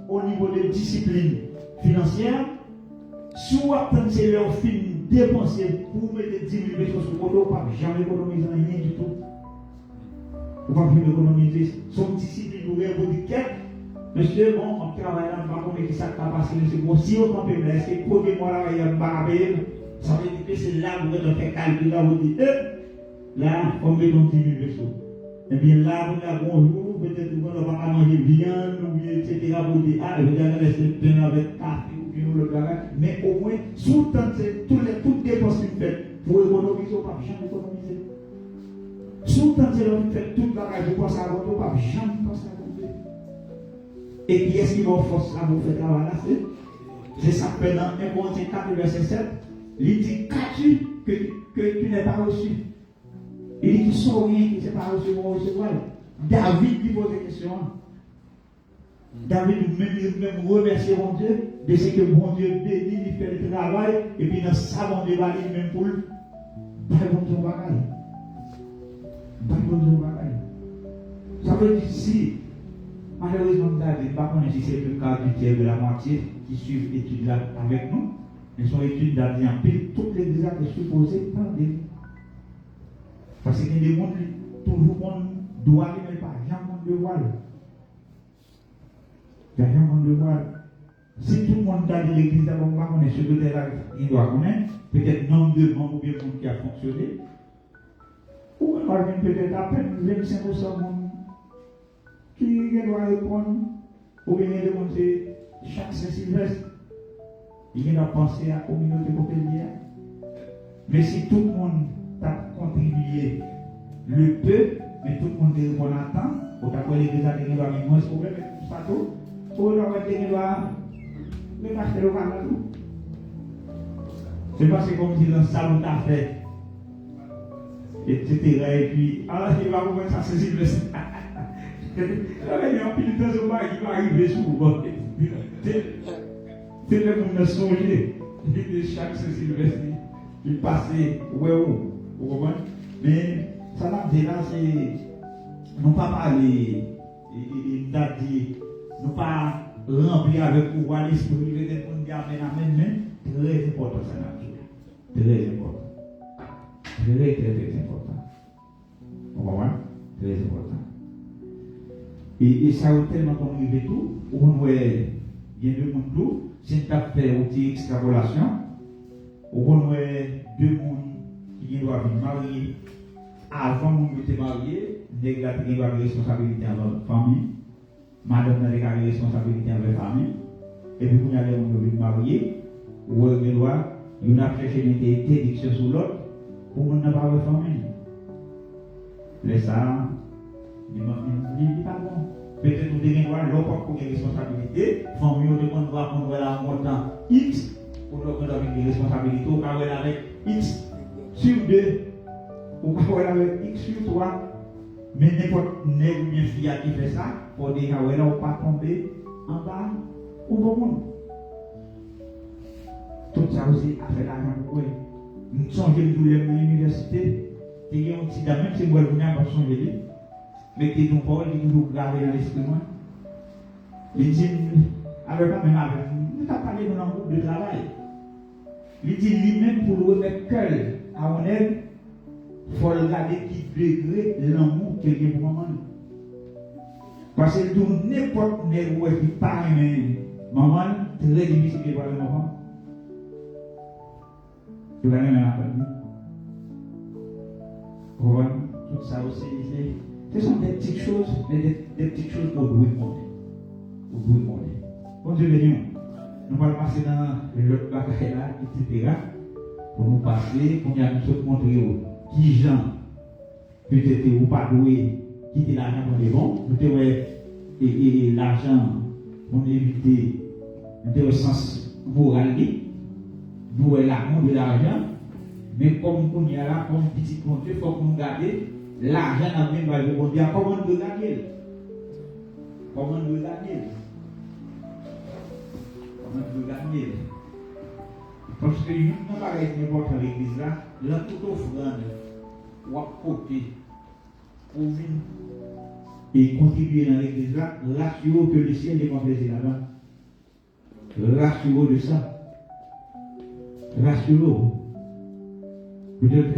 au niveau de discipline financière, soit quand c'est leur fin dépenser pour mettre 10 000 pesos sur le compte, on ne peut jamais économiser rien du tout. On ne peut pas économiser. Son discipline pour dire monsieur, bon, on travaille là, on va comprendre que ça va passer, c'est bon. Si on peut est-ce que le premier mois là, il y a un payer, ça veut dire que c'est là où on fait calcul, là, on dit, là, on met 10 000 pesos. Et bien là, on a bonjour, peut-être qu'on va pas manger viande, ou bien, etc. Pour dire, ah, je vais laisser pain avec café, ou bien le bagage. Mais au moins, sous le temps, c'est toutes dépenses qu'il fait pour économiser, on ne peut jamais économiser. Sous le temps, c'est l'homme qui fait tout le bagage, pour passer à votre, on ne peut jamais passer à votre. Et qui est-ce qui va force à vous faire travailler là? C'est ça que dans 1 Corinthiens 4, verset 7, il dit, qu'as-tu que tu n'es pas reçu? Il dit, tu sens rien qui ne s'est pas reçu pour recevoir. David lui pose des questions. David même remercier mon Dieu de ce que mon Dieu bénit, il fait le travail, et puis dans ça, mon Dieu va aller même pour le. Bon Dieu bagaille. Bon Dieu bagaille. Ça veut dire si. Malheureusement, nous n'avons pas connu si c'est le cas du tiers de la moitié qui suivent l'étude là avec nous. Mais son étude d'année en pile, toutes les déjà que supposées par des. Parce qu'il y a des gens qui toujours doit aller, mais pas jamais de voile. Il n'y a jamais de voile. Si tout le monde a dit l'église, on va connaître ce que là, il doit connaître, peut-être nombre de membres ou bien de monde qui a fonctionné. Ou on va peut-être à peine 25% de monde qui doit répondre, ou bien de monde c'est chaque Saint-Sylvestre. Il doit penser à la communauté populaire. Mais si tout le monde a contribué le peu, mais tout le monde est bon à temps, on a collé des années qui doivent avoir moins de problèmes, mais tout ça tout, on doit mettre des doigts, mais pas de l'oral à tout. C'est parce que comme si dans le salon t'as fait, etc. Et puis, alors il va vous mettre ça, c'est simple. Il y a un peu de temps qui va arriver souvent. C'est le monde de songer. De chaque Saint-Sylvestre, il passait, vous comprenez? Mais ça m'a dit là, c'est. Nous pas parler, nous pas rempli avec pouvoir l'esprit, pour nous dire amen, très important ça n'a pas. Très important. Très important. Vous comprenez? Très important. Et ça a tellement connu tout, on voit, il y a deux mondes tout, si on a fait une extrapolation, on voit deux mondes qui doivent être mariés avant de se marier, les gars qui doivent avoir responsabilité dans la famille, madame n'a pas responsabilité dans la famille, et puis quand on est marié, on doit chercher une interdiction sur l'autre pour ne pas avoir de famille. Mais ça, il n'est pas bon. Peut-être que vous avez l'autre pour une responsabilité, famille, on demande qu'on doit la montant X, pour avoir une responsabilité, on va avec X sur 2, on va avec X sur 3. Mais n'importe nègre ou bien fille qui fait ça, pour dire qu'on ne va pas tomber en bas au bon monde. Tout ça aussi a fait l'argent pour vous. Nous sommes tous les l'université, il y a un petit dame, même si vous voulez venir, vous changer. Mais qui est ton parole, qui nous garde dans l'esprit. Il dit, avec pas même avec nous, nous avons parlé dans un groupe de travail. Il dit lui-même pour le remettre cœur à mon aide, il faut regarder qui degré l'amour qu'il y a pour maman. Parce que tout n'importe qui qui parle maman, très difficile de voir le maman. Tu vas même apprendre. Vous voyez, tout ça aussi, ce sont des petites choses, mais des petites choses qu'on doit demander. On doit demander. Bon Dieu béni, nous allons passer dans l'autre bagaille là, etc. Pour nous passer, pour nous montrer qui gens, peut-être ou pas doué, quitter l'argent pour les bons, nous et l'argent pour éviter le sens moral, nous l'amour de l'argent, mais comme on y a là, comme petit compte, il faut que nous gardions l'argent dans le même on dit comment nous gagner. Comment nous gagner. Comment nous gagner. Parce que nous n'avons pas n'importe quelle église là, là tout offrande, ou à côté, pour venir et contribuer dans l'église là, rassurez que le ciel est plaisir là-bas. Rassurez de ça. Rassurez. Peut-être,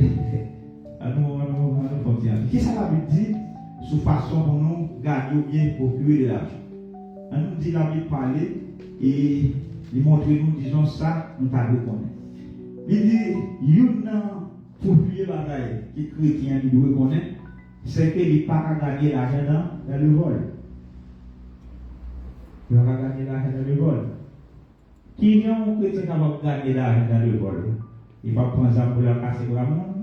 qu'est-ce que ça veut dire sous façon pour nous gagner ou bien procurer de l'argent? On nous dit la Bible parler et il montre nous disons ça, nous t'avons reconnaître. Il dit, il y a pour payer la bagaille qui chrétien qui doit reconnaître, c'est qu'il n'est pas qu'à gagner l'argent dans le vol. Il va gagner l'argent dans le vol. Qui est un chrétien qui va gagner l'argent dans le vol? Il va prendre ça pour la casser pour la monde.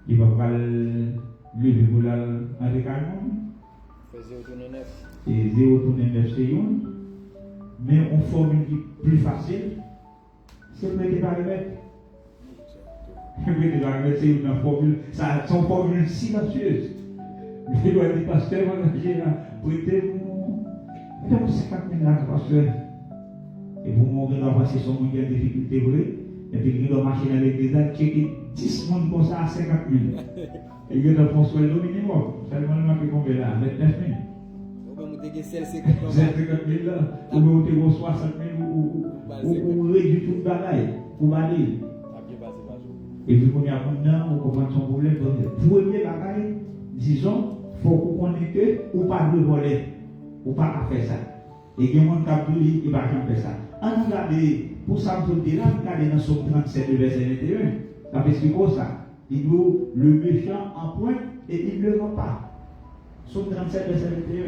Il va pas lever pour la avec un monde. Et 0 tourner 9 c'est mais on formule qui plus facile, c'est prêter par les bêtes. Prêter par les bêtes, c'est une formule, ça sont formules silencieuses. Je dois dire, pasteur, engagé là, prêtez-moi 50 000 là, pasteur. Et pour moi, on doit passer son monde qui a des difficultés vraies. Et puis il doit marcher dans l'église, checker 10 personnes comme ça à 50 000. Et il doit faire le minimum. Seulement le marqué combien là? 29 000. Vous 50 000 là, ou vous 60 000 ou réduire tout le bagaille, ou balayer. Et puis, quand il y a un an, on comprend son problème. Premier bagaille, disons, il faut qu'on connaisse que, ou pas de voler, ou pas faire ça. Et il y a des gens qui ne va jamais faire ça. On regarde, pour ça, vous dire là, regardez dans Somme 37, le verset 21. Ça explique ça. Il doit le méchant en pointe et il ne le rend pas. Somme 37, verset 21.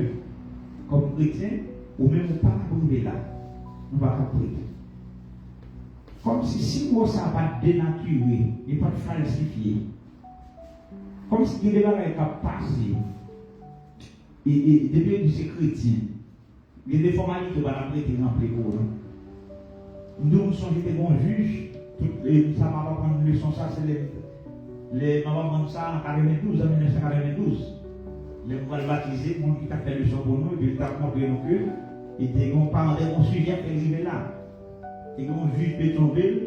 Comme chrétien, ou même pas arriver là. Nous ne pouvons pas prier. Comme si moi ça n'a pas dénaturé, et pas falsifié. Comme si il y a des choses passées. Et depuis que c'est chrétien, il y a des formalités qui vont prêter remplir pour nous. Nous sommes des bons juges. Ça m'a pas prendre une leçon, ça c'est les mamans prendre ça en 92, en 1992. Les nouvelles baptisés, mon qui a fait leçon pour nous, et puis il a montré nous que, et des grands parents, des sujets qui arrivent là. Et qu'on juge Pétionville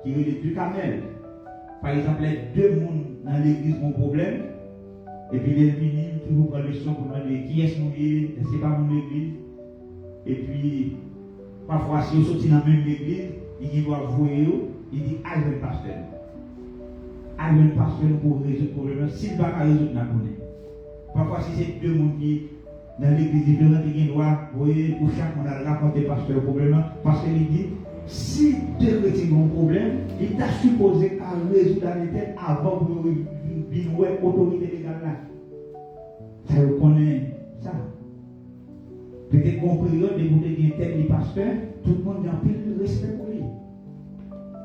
qui est les deux camels. Par exemple, les deux mondes dans l'église ont un problème. Et puis les ministres toujours prennent le son pour demander qui est-ce nous est, c'est pas mon église. et puis, parfois, si vous sortez dans la même église, il doit voir, il dit, aïe, le pasteur. Aïe, le pasteur pour résoudre le problème. S'il ne va pas résoudre, la connaît. Parfois, si c'est deux personnes qui, dans l'église différente, il doit, vous voyez, pour chaque monde, raconter le pasteur le problème, parce qu'il dit, si deux chrétiens ont un problème, il t'a supposé qu'à résoudre la tête avant de venir l'autorité légale là. Ça vous connaît ça. Peut-être qu'on peut dire, des tel pasteur, tout le monde a un peu de respect pour lui.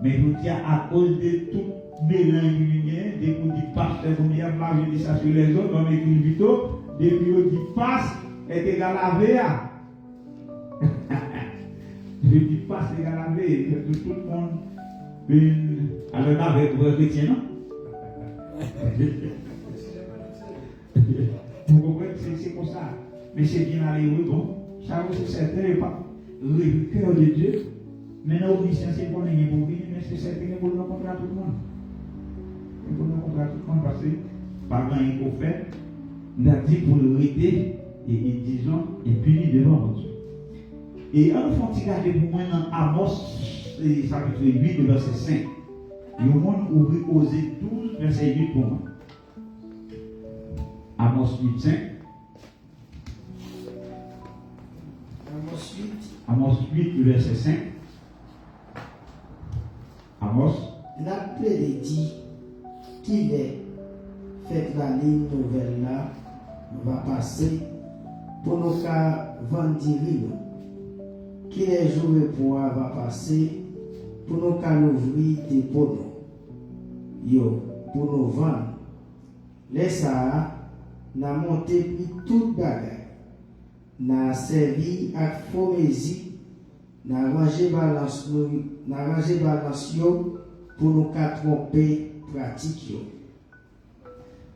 Mais je dis à cause de tout mélange lumière, des coups du pasteur, comme il y a marqué dit ça sur les autres, dans l'église Vito, depuis on dit passe est égal à VA. Je dis passe égal à VA, que tout le monde. Alors là, avec vos chrétiens, non? Vous comprenez, c'est comme ça. Mais c'est bien allé, oui, bon. Ça aussi, c'est certain, pas le cœur de Dieu. Maintenant, l'obéissance, c'est pour les pour venir, mais c'est certain pour nous rencontrer à tout le monde. Pour nous rencontrer à tout le monde, parce que, par exemple, il faut faire, on a dit pour le rester, et disons, et puni devant Dieu. Et en font regarder pour moi dans Amos, chapitre 8, verset 5. Le monde ouvrit Osée 12, verset 8 pour moi. Amos 8, 5. Amos 8, verset 5. Amos. L'appel est dit qu'il est fait la ligne nouvelle là, va passer pour nos cas vendre qu'il est joué pour va passer pour nos cas l'ouvrir des pots yo pour nous vendre. Laisse ça n'a monté puis toute bagarre n'a servi à faumésie n'a rangé balance pour nous cas tromper pratique yo.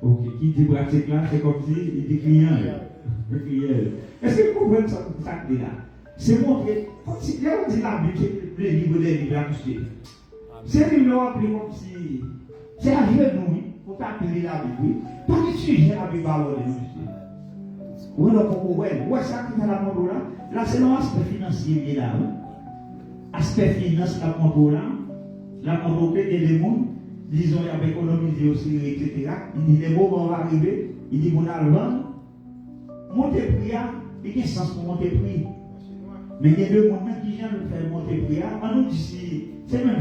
Ok, qui dit pratique là, c'est comme si il dit client. Est-ce que vous comprenez ça là? C'est montrer, si on dit la Bible, c'est le livre des livres à toucher. C'est le livre appelé comme si, c'est à dire nous, pour t'appeler la Bible, pas de sujet la Bible à l'ordre de nous. Oui, donc, ouais, ça qui est la contrôle là, là c'est l'aspect financier là. Aspect finance, la contrôle là, la contrôle et les mondes, disons, il y a économisé aussi, etc. Il dit, les moments vont arriver, il dit, on a le vent, monter prix, il y a sens pour monter prix. Mais il y a deux moments qui viennent de faire monter prix. On nous dit, c'est même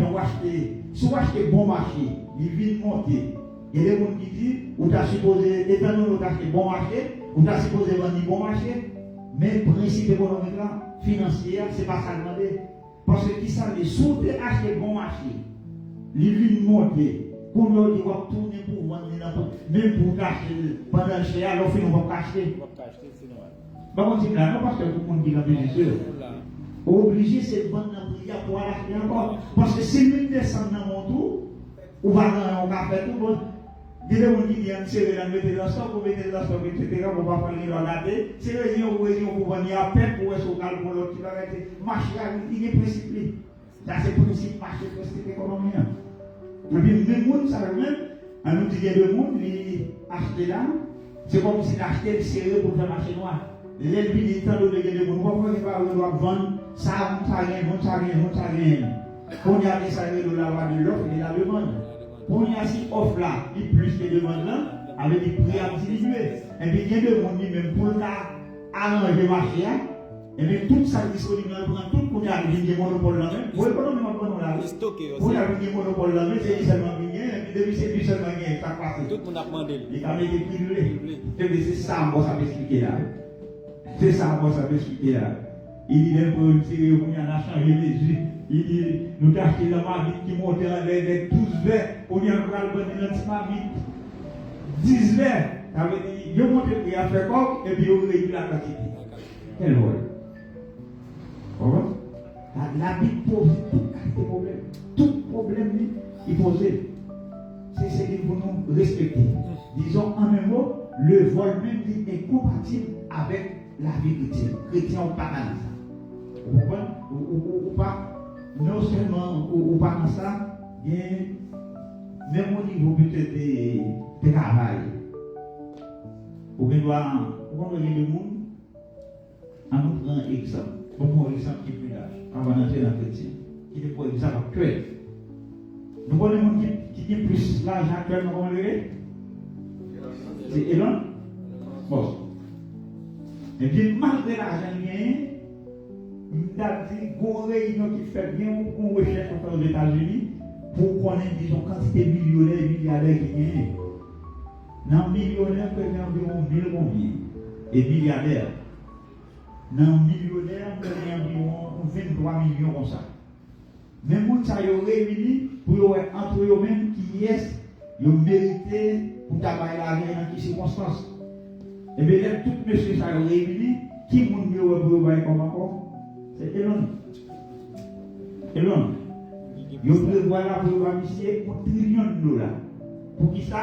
si vous achetez bon marché, il vient monter. Il y a des gens qui disent, vous avez supposé, étant donné que vous achetez bon marché, vous avez supposé vendre bon marché, mais le principe économique là, financier, ce n'est pas ça demander. Parce que qui savent, si vous achetez bon marché, il vient monter, pour nous dire, on va tourner pour vendre, même pour acheter, pendant le chien, alors on va acheter. Par contre, là, non, parce que tout le monde dit la vérité. Obligé, c'est de vendre la prière pour aller acheter encore. Parce que si nous descendons dans mon tour, on va faire tout le monde. Il y a des gens qui disent, c'est la mettre dans le stock, vous mettez dans le stock, etc. On va faire les regarder. C'est les gens qui vont venir à peine pour être au calme pour l'autre qui va arrêter. Marché, il est principe. Ça, c'est le principe marché, principe économique. Et puis, même monde, ça veut même, un outil de monde, il achète là, c'est comme s'il achetait le sérieux pour faire marché noir. L'ennemi est en train de gagner, on doit vendre ça, on rien. On y a des salaires de la loi de l'offre et de la demande. On y a si offre là, il plus que demande là, avec des prix à diminuer. Et puis il y a des gens même pour arranger le marché, et bien tout ça disponible, on prend tout pour y arriver des monopoles là même. Vous voyez comment on a pour y arriver des monopoles là même, c'est seulement gagné, et puis depuis c'est seulement gagné, ça passe. Tout le monde a demandé. Il a mis des prix. C'est ça, on va expliquer là. C'est ça, moi, ça veut expliquer là. Il dit, pour une série, on a changé les yeux. Il dit, nous avons acheté la marmite qui monte dans les 12 verres. On y a vendu dans la marmite 10 verres. Ça veut dire, il a monté le prix à faire comme, et puis il a réduit la quantité. Quel rôle? La Bible pose tout problème. Tout problème, il pose. C'est pour nous respecter. Disons en un mot, le vol même est compatible avec la vie chrétienne. Chrétien ou pas dans ça. Vous comprenez? Ou pas, non seulement ou pas dans ça, même au niveau peut-être de travail. Ou bien, le monde, on nous prend un exemple. Bon, pour exemple, qui est plus large, avant d'entrer dans le chrétien, qui est pour exemple actuel. Nous connaissons des gens qui ont plus l'argent actuellement, comment le dire? C'est Elon? Bon. Et puis, malgré l'argent gagné, nous avons dit qu'on réunion qui fait bien une recherche aux États-Unis pour connaître, disons, quantité de millionnaires et milliardaires qui gagnent. Dans millionnaires, il y a environ 1000 combien? Et milliardaires. Dans millionnaires, il y a environ 23 millions comme ça. Mais les gens qui sont réunis pour entre eux-mêmes qui est mérité pour travailler la vie dans quelles circonstances. Et bien, là, tout monsieur ça réuni, qui est mieux pour travailler comme encore? C'est Elon. Elon. Ils prévoient là pour investir $1 trillion. Pour qui ça?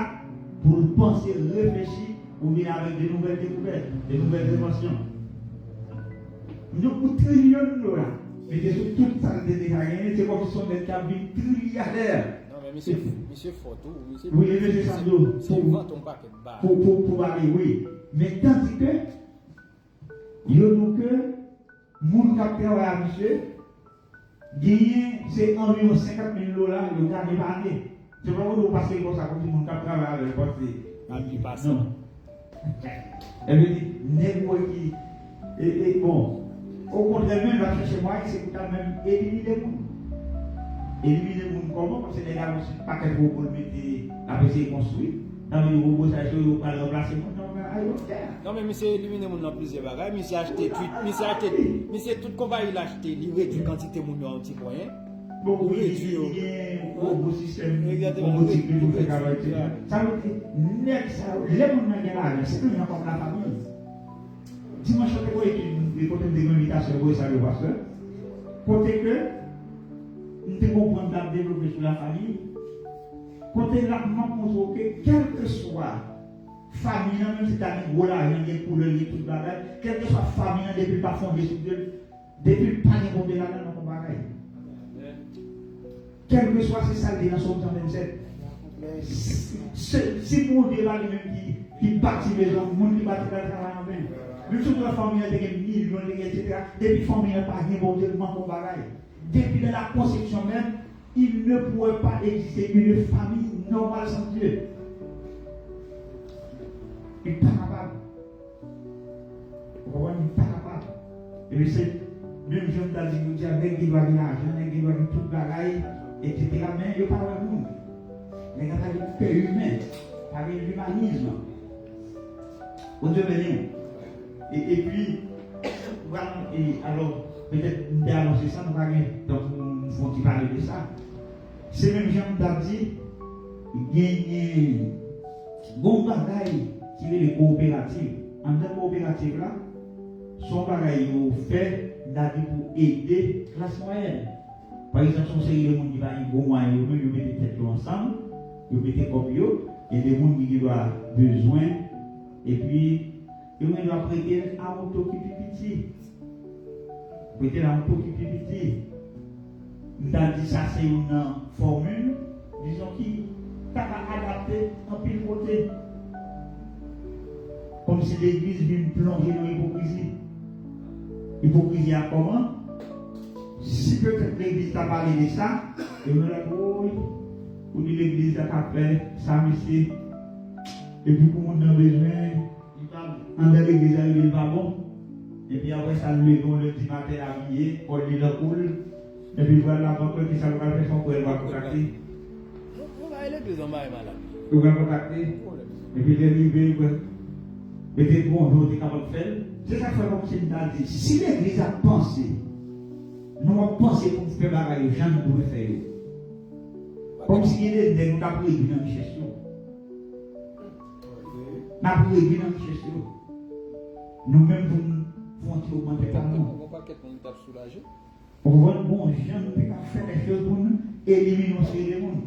Pour penser, réfléchir, pour venir avec de nouvelles découvertes, de nouvelles inventions. Nous avons $1 trillion. Mais c'est tout ça qui est déjà gagné, c'est comme si on était un trilliardaire. Non, mais monsieur Fortou, monsieur. Oui, monsieur Sando. C'est vend ton paquet de barres. Pour aller, oui. Mais tandis que, il y a donc que, mon capteur à monsieur, gagner, c'est environ $50 000, le gagne par année. C'est pas vous passer comme ça, comme si mon capteur avait passé. Non. Elle veut dire, négro qui. Et bon. Au contraire, même la chercher moi, c'est quand même éliminer les gens. Éliminer les gens comment? Parce que les gars ont pas qu'un pour le mettre à essayer de construire. Dans les robots, ça ne peut pas remplacer. Non, mais monsieur éliminer les gens dans plusieurs bagages. Monsieur a acheté, monsieur tout combat il a acheté, il réduit quantité de gens en petit moyen. Bon, oui, il y a un robot système, robotique que vous faites avec. Ça veut dire, les gens qui ont l'argent, c'est plus comme la famille. Dimanche, je vais étudier côté de l'invitation pour ça le pasteur. Côté que nous devons comprendre à développer sur la famille. Côté là, nous montrons que quelle que soit famille, même si tu as un gros argent pour le lit, tout le bagage, quelle que soit famille, depuis pas fondée sur Dieu, depuis pas de là dans notre bagage. Quel que soit ces salles dans son 127. Si mon Dieu là, lui-même qui bâtit les gens, le monde qui bâtit le travail en vain. Même si la famille a des millions, etc. Depuis la famille n'a pas de bon Dieu, depuis la conception même, il ne pourrait pas exister une famille normale sans Dieu. Il n'est pas capable. Vous comprenez? Il n'est pas capable. Et puis c'est, même je me dis, avec qui doit gagner l'argent, avec qui doit gagner tout le bagaille, etc. Mais il n'y a pas de monde. Mais il y a un peu humain, avec l'humanisme. Au Dieu béni. Et puis, voilà, et alors, peut-être, nous avons annoncé ça, nous allons parler de ça. C'est même Jean Dardi, il y a un bon bagaille qui est les coopératives. En tant que coopérative là, son bagaille fait pour aider la classe moyenne. Par exemple, si on sait que les gens qui ont un bon moyen, ils mettent tête ensemble, ils mettent comme eux, et des gens qui ont besoin, et puis, ils doivent prêter à un tout petit. Prêter à un tout petit. Nous avons dit ça, c'est une formule, disons, qui t'a adapté en pile côté. Comme si l'église vient plonger dans l'hypocrisie. Hypocrisie à comment? Si peut-être l'église t'a parlé de ça, et on a dit, oui, pour dire l'église a fait ça, monsieur. Et puis, pour nous, on a besoin. En dans l'église, il va bon. Et puis après ça, nous levons le petit matin habillé, on lit le coule. Et puis voilà, après qui ça va faire son pour elle va contacter. On va aller l'église en bas, malade. On va contacter. Et puis les livres, mettez bonjour, t'es capable de faire. C'est ça que fait comme si nous avons dit. Si l'église a pensé, nous avons pensé pour faire bagaille, les gens ne pouvaient faire. Comme si nous avons pris une richesse. Nous avons pris une richesse. Nous-mêmes, nous faisons augmenter par nous. On va quelqu'un qui tape soulagé. On voit le bon gens qui faire des choses pour nous, éliminer les gens.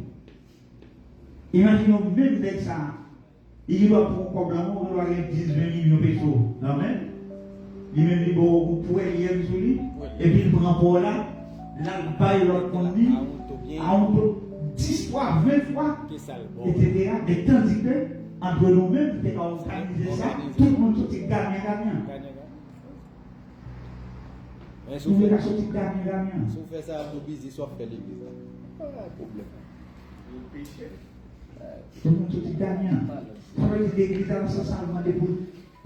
Imaginons même avec ça, il doit pour un problème, on doit avoir 10-20 millions de pesos. Non, mais il même dit, bon, vous pouvez lire sur lui, et puis il prend pour là, il paye l'autre qu'on dit, à un peu 10 fois, 20 fois, etc. Et tandis que, entre nous-mêmes, on va organiser ça, tout le monde est gagnant. Mais si Nous vous voulons faites sortir gagnant. si vous faites ça pour business, soit fait l'église. Pas de problème. Tout le monde sortir gagnant. Ça veut dire que l'église a un sens à demander pour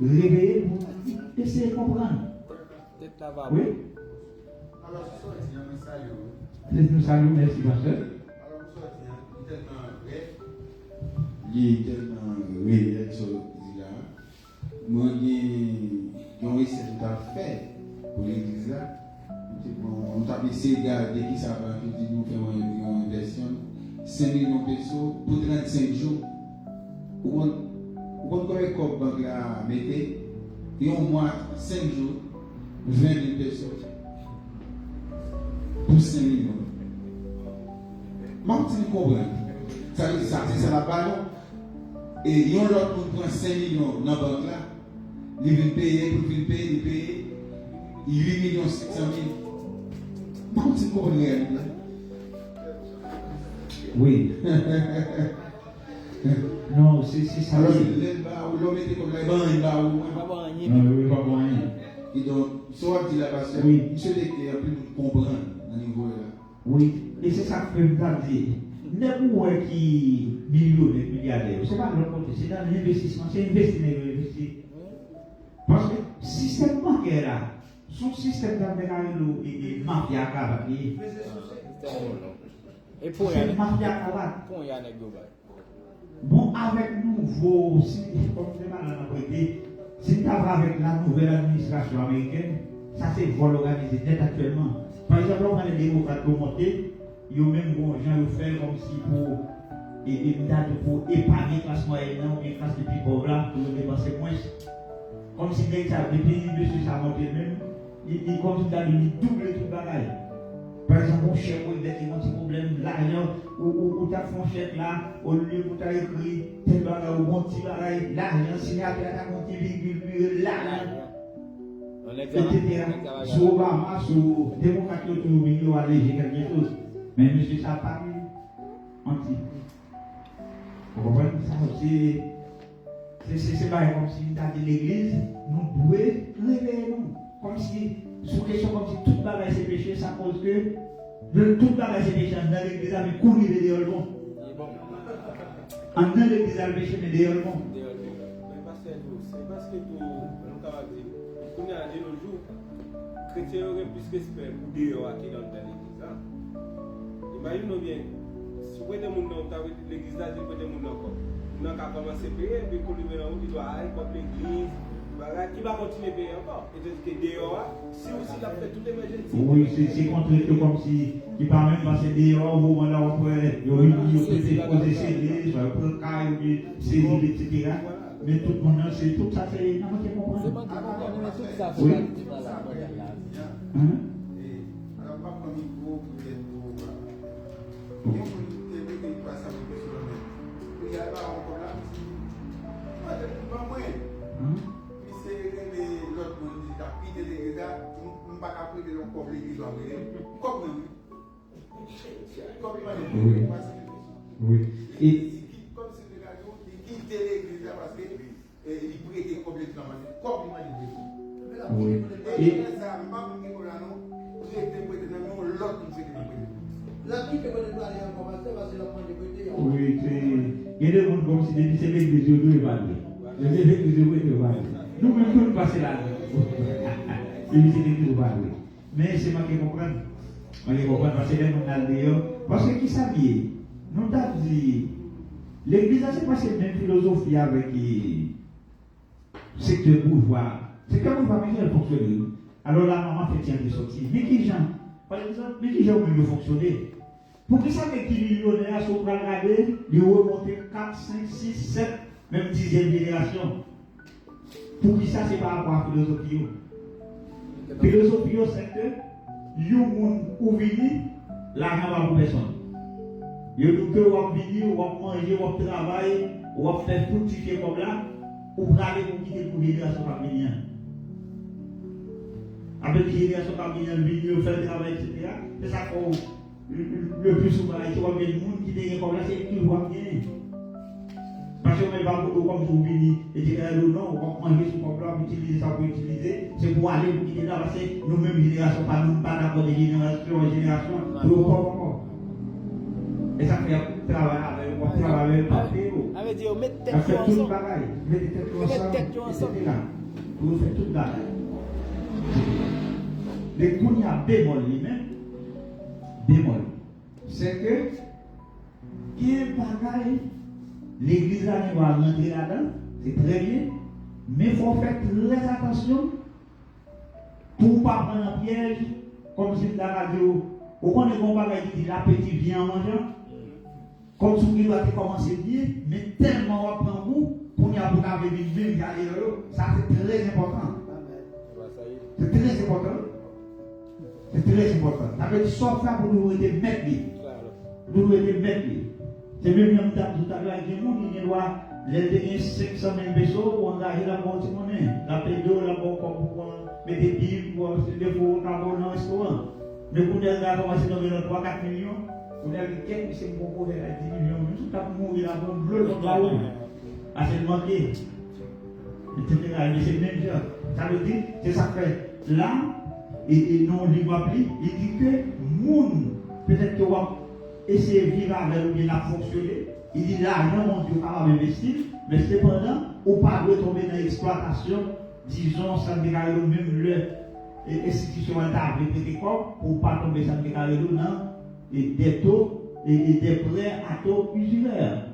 réveiller, pour essayer de comprendre. Peut-être là va. Oui. Alors, ce soir, il y a un salut. Nous saluons, merci pasteur. Alors, ce soir, il y a tellement vrai. Il est tellement réel sur l'église là. Moi, j'ai un essai tout à fait pour l'église là. On t'a essayé de garder qui ça va, qui nous fait une inversion. 5 millions de pesos pour 35 jours. Vous avez comme banque là, mettez, et au moins 5 jours, 20 000 pesos. Pour 5 millions. Comment tu comprends? Ça veut dire ça, c'est ça la ballon. Et il y a l'autre pour prendre 5 millions dans la banque là. Il veut payer, il paye 8 millions 600 000. Comment tu comprends? Oui. Non, c'est ça. Alors, l'homme était comme la banque, il va où? Pas bon, rien. Non, oui, pas bon. Et donc, soit dit là, parce que Oui. monsieur qui a pu comprendre à niveau là. Oui, et c'est ça que je veux dire. N'importe qui millionnaire, milliardaire, c'est pas de l'autre côté, c'est dans l'investissement, c'est investir. Parce que le système bancaire là, son système d'affaires et mafia cavalier. Et pour C'est y mafia cavalier. pour y aller global. Bon, avec nous, comme c'est mal prêté, si nous avons avec la nouvelle administration américaine, ça c'est vol organisé net actuellement. Par exemple, on a les démocrates pour monter, ils ont même bon gens fait comme si pour épargner la classe moyenne ou la classe des plus pauvres là, pour dépenser moins. Comme si depuis monsieur ça monté même, il continue à lui doubler tout le bagage. Par exemple, mon chèque, il y a un petit problème, l'argent, ou tu as fait un chèque là, au lieu où tu as écrit tel bagage ou bon petit bagage, l'argent, signature, tu as monté virgule, l'argent. Etc. Sur Obama, sur démocrate, il a allégé quelque chose. Mais monsieur, ça n'a pas eu anti. Vous comprenez? Ça aussi, c'est pas comme si nous avons l'église, nous devons réveiller nous. Comme si, sous question, comme si tout bagage c'est péché, ça cause que tout bagage c'est péché, dans l'église, mais courir les dehors. En dans l'église, le péché, mais dehors. C'est parce que tout, on va dire, on a de nos jours, chrétiens auraient plus respect pour dehors qui dans l'église. Imaginez bien, si vous êtes dans l'église, là, si vous êtes encore. On a commencé à payer, puis qu'on lui met en haut, il doit aller contre l'église. Qui va continuer à payer encore. Et donc, dehors, si aussi il a fait toute l'émergence. Oui, c'est contre comme si il ne parle même pas de dehors, au moment là, on peut poser CD, sur le caille, saisir, etc. Mais tout le monde, c'est tout ça, c'est. Non, mais tu comprends? C'est bon, mais tout ça, oui. Alors, pas comme il faut pour être pour. Il y a un qui passe avec le kilomètre. Il y a pas encore là. Pas moins. Puis c'est l'autre monde qui a pris des gars, on ne va pas appeler de l'encore l'église en vrai. Comme oui. Oui. Et. Comme c'est le gars qui quitte l'église parce qu'il prête complètement. Comme il m'a dit. Oui. Et ça, pas pour Nicolas, non. Vous êtes prêté dans l'autre qui s'est prêté. La vie que vous devez aller en commencer, parce que la fin de côté. Oui, c'est. Il y a des gens comme si c'est l'église de Dieu évalué. L'église de Dieu évalué. Nous-mêmes, nous passons là. L'église de Dieu évalué. Mais c'est moi qui comprends. Moi qui comprends parce que les gens sont d'ailleurs. Parce que qui s'habille, nous avons dit. L'église, c'est pas cette même philosophie avec le secteur bourgeois. C'est comme on va bien fonctionner. Alors là, maman fait tiens de sortir. Mais qui gens, par exemple, mais qui gens ont mieux fonctionner? Pour que ça fait qui millionnaires sont pas regardés, ils remontent 4, 5, 6, 7, même 10e génération. Pour qui ça, c'est par rapport à la philosophie. La philosophie, c'est que, les gens ou venir, l'argent va pour personne. Ils disent que vous allez venir, vous allez manger, vous allez travailler, vous allez faire fructifier comme là, ou vous allez pour quitter pour génération familiale. Avec la génération familiale, venir faire le travail, etc. C'est ça qu'on. Le plus souvent, il y a des gens qui disent comme là, c'est qui voit bien. Parce que on va comme vous venez et dire non, on va manger sur le peuple, utiliser ça pour utiliser, c'est pour aller pour quitter là, parce que nous-mêmes, génération, pas nous, pas d'accord de génération en génération, pour encore. Et ça fait un travail avec le papier. Avec dire, mettez tête fait tout le ensemble. bagage, mettez tête ensemble, etc. Vous faites tout le bagage. Les coups, a bémol lui-même, bémol. C'est que, il y a un bagage. L'église là, va rentrer là-dedans, c'est très bien, mais il faut faire très attention pour ne pas prendre un piège, comme si dans la radio, au coin de combat qui dit l'appétit vient en mangeant, comme si vous doit commencer bien, mais tellement on prend goût pour y avoir une vie, ça c'est très important. C'est très important. C'est très important. Ça veut dire sauf ça pour nous aider mettre lui. Pour nous aider mettre lui. C'est même temps tout à l'heure, il y a des gens qui doivent les 500 000 pesos pour engager la bonne monnaie. La paix d'eau, la bonne pour mettre des billes, pour des faux dans le restaurant. Mais pour des gars qui commencent à donner 3-4 millions, pour des gens qui sont pour 10 millions, tout à coup, il a un bon bleu comme là-haut. À se demander. Etc. Mais c'est le même genre. Ça veut dire, c'est ça fait là, et non, il va appeler, il dit que moun, peut-être que essayer de vivre avec ou bien la fonctionner. Il dit l'argent, mon Dieu, capable d'investir, mais cependant, on ne peut pas tomber dans l'exploitation, disons, sans déclarer même l'institution établie pour ne pas tomber sans déclarer dans des taux et des prêts à taux usuraires.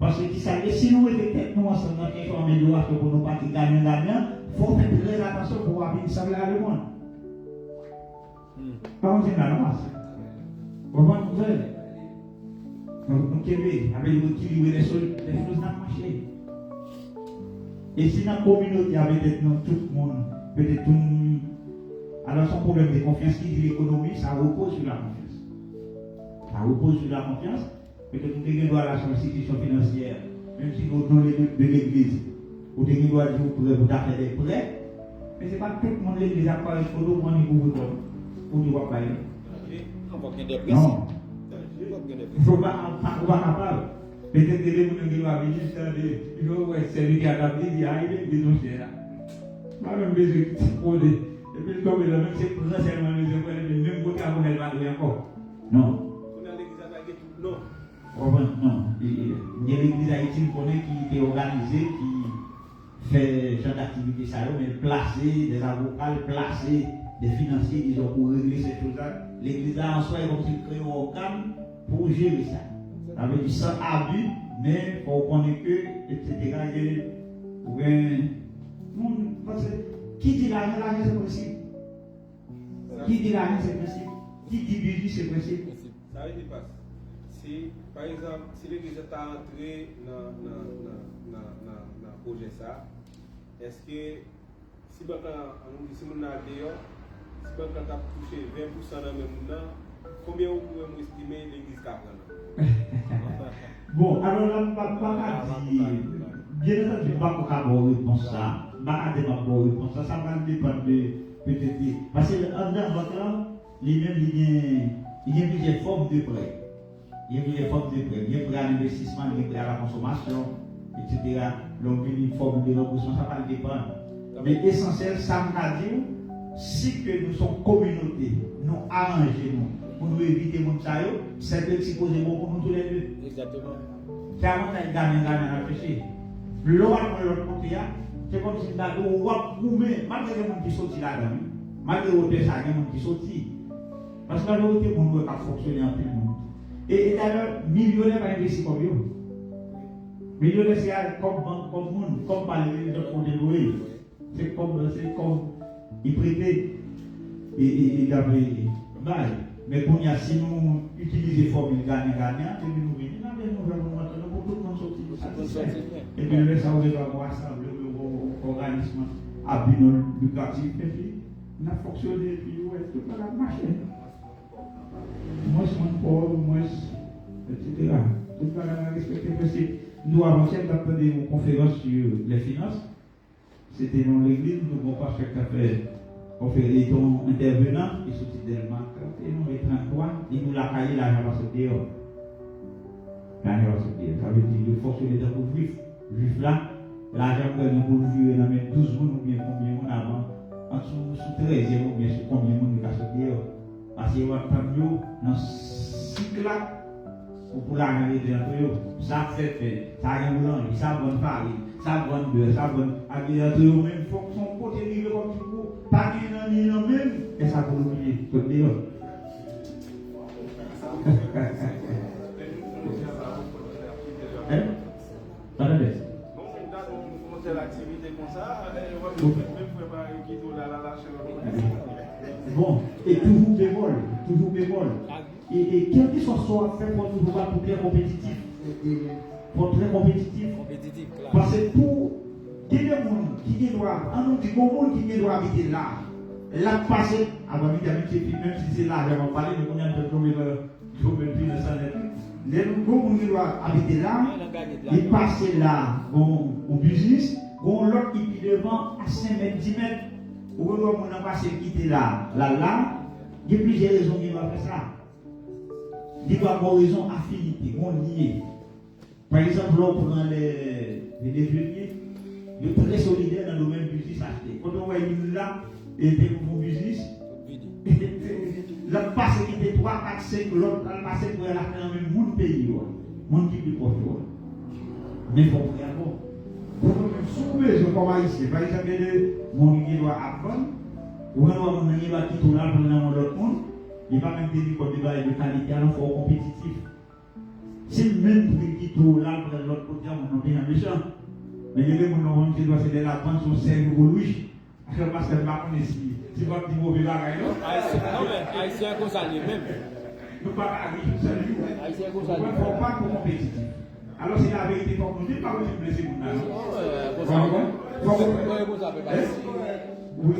Parce que si nous étions nous ensemble dans une amélioration pour nous partir gagnant-gagnant, il faut faire très attention pour pouvoir venir sembler à le monde. Pas on dit dans la masse. Vous comprenez? Donc, avec l'équilibre des choses n'ont pas marché. Et si dans la communauté, avec tout le monde, peut-être tout le monde, alors son problème de confiance qui dit l'économie, ça repose sur la confiance. Ça repose sur la confiance. Peut-être que vous devez aller sur l'institution financière, même si vous donnez de l'église, vous devez aller pour faire des prêts, mais ce n'est pas tout le monde l'église à part pour nous, pour nous voir payer. Non. Il ne faut pas capable. Peut-être que les gens qui doivent venir, il faut celui qui a capté, il a aidé les dossiers là. Pas même besoin de poser. Et puis comme il a même c'est potentiellement les écoles, même côté à elle va aller encore. Non. On a l'église à Baguette, non. Non. Il y a l'église haïtienne qui est organisée, qui fait genre d'activité ça, mais placer des avocats, placer des financiers, disons, pour régler ces choses-là. L'église là en soi est comme s'il crée un organe pour gérer ça. Ça veut dire sans abus, mais il faut connaître que, etc. Parce que qui dit l'argent, c'est possible. Qui dit l'argent, c'est possible. Qui dit business, c'est possible. Ça veut dire pas. Si, par exemple, si l'église est entrée dans le projet ça, est-ce que si on a dehors, si on a touché 20% dans le même combien vous pouvez estimer l'église qu'a pris? Bon, alors là, je ne vais pas dire. Bien entendu, je ne vais pas avoir réponse ça. Je ne vais pas avoir réponse ça. Ça va dépendre de peut-être. Parce que dans votre là, il y a plusieurs formes de prêts. Il y a plusieurs formes de prêts. Il y a prêt à l'investissement, il y a prêt à la consommation, etc. Donc, il y a une forme de remboursement, ça va dépendre. Mais l'essentiel, ça m'a dit, si que nous sommes communauté, nous arrangeons, pour nous éviter mon sayo, c'est que si posez bon pour nous tous les deux. Exactement. C'est avant d'aller gagner à réfléchir. L'autre côté, c'est comme si nous avons malgré les gens qui sont là-dedans, malgré les gens qui sont parce que la vérité pour nous a fonctionné en tout le monde. Et d'ailleurs, millionnaire va investir comme eux. Millionnaire, c'est comme monde, comme par les autres côtés de c'est comme il prêtait et il avait mal. Mais pour nous, si nous utilisons les formules gagnant-gagnant, et nous venons, nous allons pour tout le monde sortir. Et puis, le ça, on va rassembler l'organisme à but non lucratif, et puis, on a fonctionné, et puis, ouais, tout va marcher. Moi, etc. Tout va respecter. Nous avons d'attendre une conférence sur les finances. C'était dans l'église, nous avons pas fait on fait les dons intervenants, ils sont des marques, et nous les 33, ils nous l'a caillé l'argent parce que dehors. Ça veut dire que fonctionner dans le juif. Juif là, l'argent que nous pouvons vivre dans les 12 mois ou bien combien de mois avant, en dessous 13 ou bien sur combien de mois nous cachons dehors. Parce qu'il y a un peu dans ce cycle là, pour l'argent de l'entrée, ça fait, ça a un boulangerie, ça bonne farine, ça bonne beurre, ça bonne agriculture, même fonction côté rive comme tu veux, pas ni non même, et ça pour l'oublier, tout dehors. Attendez. Bon, et toujours bémol. Et quel que soit soit fait pour nous pour très compétitif. Parce que pour des gens qui doivent, on nous dit qu'on qui doit habiter là. Là, passer, avant de même si c'est là, j'avais parlé, mais on a un peu de ça. Les gens qui doivent habiter là, ils passent là, au business, on l'autre qui est devant à 5 mètres, 10 mètres. Ou on a passé quitter là, il y a plusieurs raisons qui doivent faire ça. Il doit avoir raison affinité, on lié. Par exemple, là, pendant les déjeuner, il est très solidaire dans le domaine du business acheté. Quand on voit une là, et puis pour le business, l'autre passe qui était 3, 4, 5, l'autre passe pour aller dans le même monde pays, monde qui est plus proche. Mais il faut regarder. Pour nous soulever, comme ici, par exemple, mon qui doit apprendre, ou alors mon qui doit quitter là pour dans l'autre monde, il va même dire qu'on débat de qualité, alors il faut compétitif. C'est le même pour qui quitte là pour l'autre côté, on est bien méchant. Mais il y a des gens qui doivent se faire la vente sur 5 euros louis. Parce que je ne sais pas si votre petit mauvais bagage. Non, mais Haïtien comme ça, les mêmes. Nous ne pouvons pas arriver tout seul. Haïtien comme ça. Il ne faut pas pour compétitif. Alors, c'est la vérité pour nous dire, pas que je me laisse vous. Oui.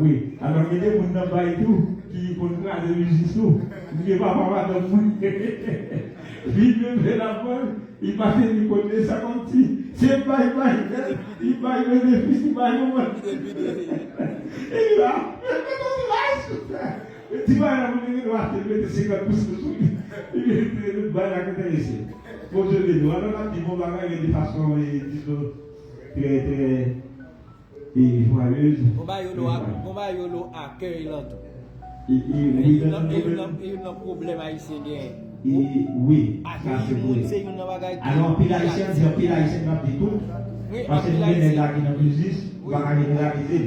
Oui, alors il y a des gens qui n'ont tout, qui font des musiques tout, qui ne vont pas de monde. Il fait la bonne, il va faire du côté, ça continue. C'est pas, il va le bénéfice, il va le monde. Et là, tu vas la monnaie, il va te mettre 50 pouces dessus. Il va la intéresser. Pour je le dis, alors là, tu vas voir de façon, très et joyeuse. On va y accueillir l'autre. Il y a un problème haïtien. Oui, ça c'est vrai. Alors, puis l'haïtien va dire tout. Parce que nous sommes là qui nous business, on va généraliser.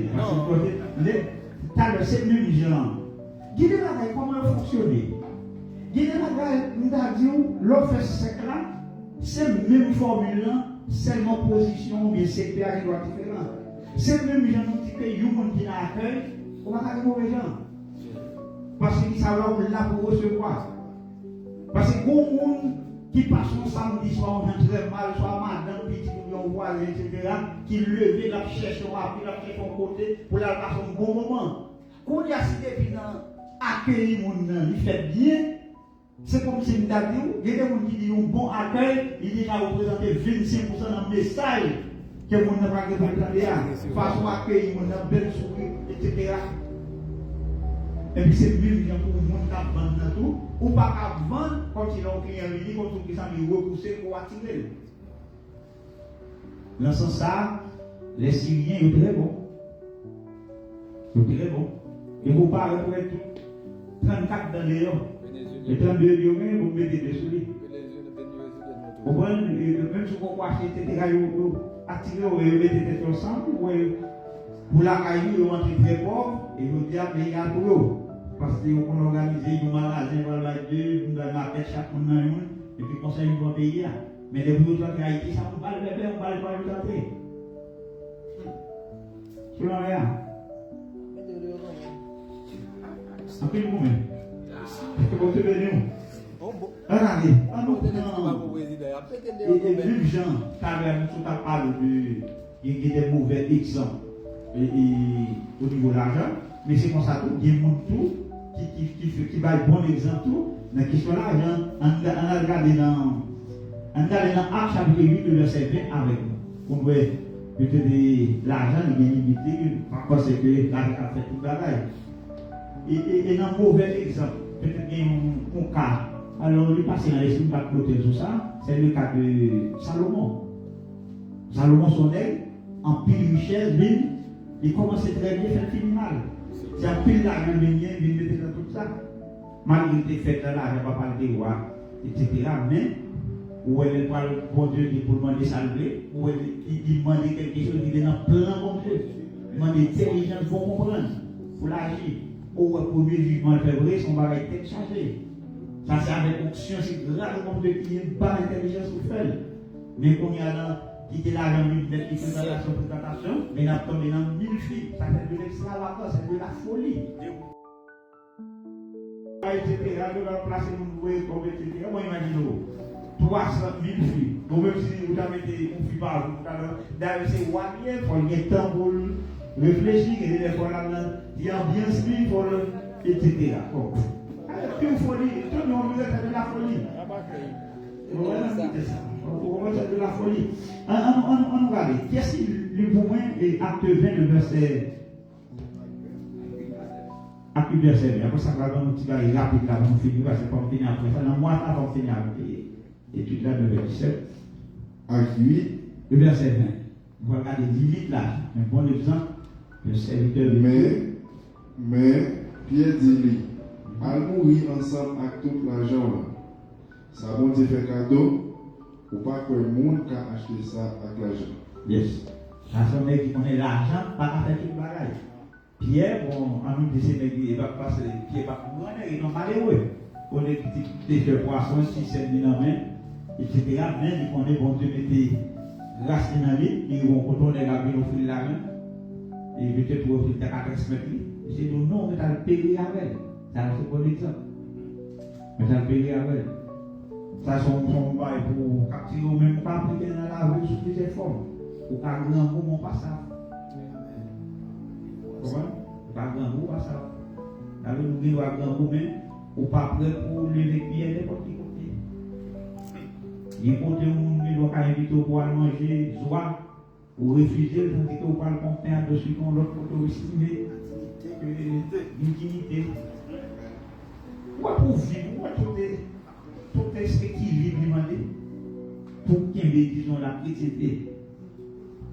Parce que c'est même gens. Guidez la bagaille, comment fonctionner. Guidez la bagaille, nous avons dit, l'offre sec là, c'est la même formule, seulement position, mais secteur qui doit être différent. C'est même gens qui disent que les gens qui l'accueillent, on va faire des mauvais gens. Parce qu'ils savent là pour recevoir. Parce que beaucoup de monde qui passe un samedi soir, on a très mal, soit madame, petit ou voisin, etc., qui levait la cherche, la cherche son côté pour la passer un bon moment. Quand il y a cité puis accueillir les gens, il fait bien. C'est comme si nous avions dit, il y a des gens qui disent un bon accueil, il est à représenter 25% dans le message que les gens n'ont pas de façon à accueillir les gens, belle sourire, etc. Et puis c'est mieux pour le monde qui vend tout, ou pas qu'à vendre quand il a un client venu, quand il a repoussé pour attirer. Dans ce sens, les Syriens sont très bons. Ils sont très bons. Et vous parlez pour être 34 dans les hommes. Et 32 lions, vous mettez des souliers. Vous voyez, même si vous achetez, etc., vous attirez, vous mettez des ensemble, pour la caillou, vous rentrez très pauvre, et vous dites, mais il y a pour eux. Parce qu'on organise un magasin, voilà, deux, on va mettre chaque monde dans une, et puis comme ça, ils vont payer. Mais les boulots de Haïti, ça ne va pas le bébé, on va le faire le tenter. Tu vois rien? Un peu de moment. Vous te venez où? Regardez, et même gens, tout à parler il y a des mauvais exemples au niveau de l'argent, mais c'est comme ça tout, il y a des gens qui va un bon exemple tout, dans la question de l'argent, on a regardé dans Acte chapitre 8, le verset 20 avec nous. On voit peut-être l'argent, il est limité, parce que l'argent a fait tout le travail. Et dans un mauvais exemple, peut-être qu'il y a un cas. Alors, lui passe dans l'esprit, pas de côté tout ça, c'est le cas de Salomon. Salomon, son aigle, en pile richesse, il commence très bien, fait finir mal. C'est un pile là, il mettait dans tout ça. Malgré les faits là, il n'y a pas parlé de roi, etc. Mais, où elle parle, bon Dieu, pour demander salvé, où il demande quelque chose, il est dans plein bon Dieu. Il demande intelligence pour comprendre, pour l'agir. Ou pour mieux vivre le fait vrai, son bagage est chargé. Ça c'est avec option, c'est grave comme Dieu qui n'est pas l'intelligence pour faire. Mais quand il y a là, qui était là dans une belle présentation, mais il a tombé dans 1000 filles. Ça fait de l'extravagance, c'est de la folie. Etc. De la place où vous voyez comme etc. Moi, imaginez-vous, 300 000 filles. Donc, même si vous avez été une fille par vous, d'ailleurs, c'est one year, il faut qu'il y ait temps pour réfléchir, il faut qu'il y ait ambiance, il faut etc. Une folie, tout le monde vous êtes de la folie. C'est de la folie. On regarde. Qu'est-ce qui le moment est acte 20, le verset. Acte verset 20. Après ça, on va un petit bail rapide là, on finit, parce que on finit après ça. Dans moi, ça, on finit avec l'étude là, le verset 17. Acte 8. Le verset 20. On va regarder 10 litres là. Un bon exemple. Le serviteur de Mais, Pierre dit, à mourir ensemble avec tout l'argent là. Ça bon Dieu fait cadeau, ou pas que le monde a acheté ça avec l'argent. Yes. Ça son qui connaît l'argent, pas faire tout le bagage. Pierre, bon, en nous disant il va passer, Pierre va pour gagner, il est malheureux. On est petit fait poisson, 6-7 000 en main, etc. Mais il connaît bon Dieu mettait racine dans lui, ils vont contourner la vie au fil de la main. Et peut-être pour offrir ta 4 mètres. Il dit non, mais tu as le payer avec. Ça, c'est bon exemple. Mais tu as le payer avec. Ça, son bail pour capturer au même pas appliquer dans la rue sous plusieurs formes. Ou qu'un grand mot, mon pas ça. Comment? Pas grand mot, pas ça. La rue, nous avons un grand mot, mais ou pas prêt pour lever pied n'importe qui côté. Il côté où nous doit inviter pour aller manger, soit ou refuser, tandis qu'on parle qu'on fait dessus qu'on l'autre pour estimer l'utilité. Ou pour vivre, tout est ce qui vit demandé pour qu'il y ait, disons, la chrétienté.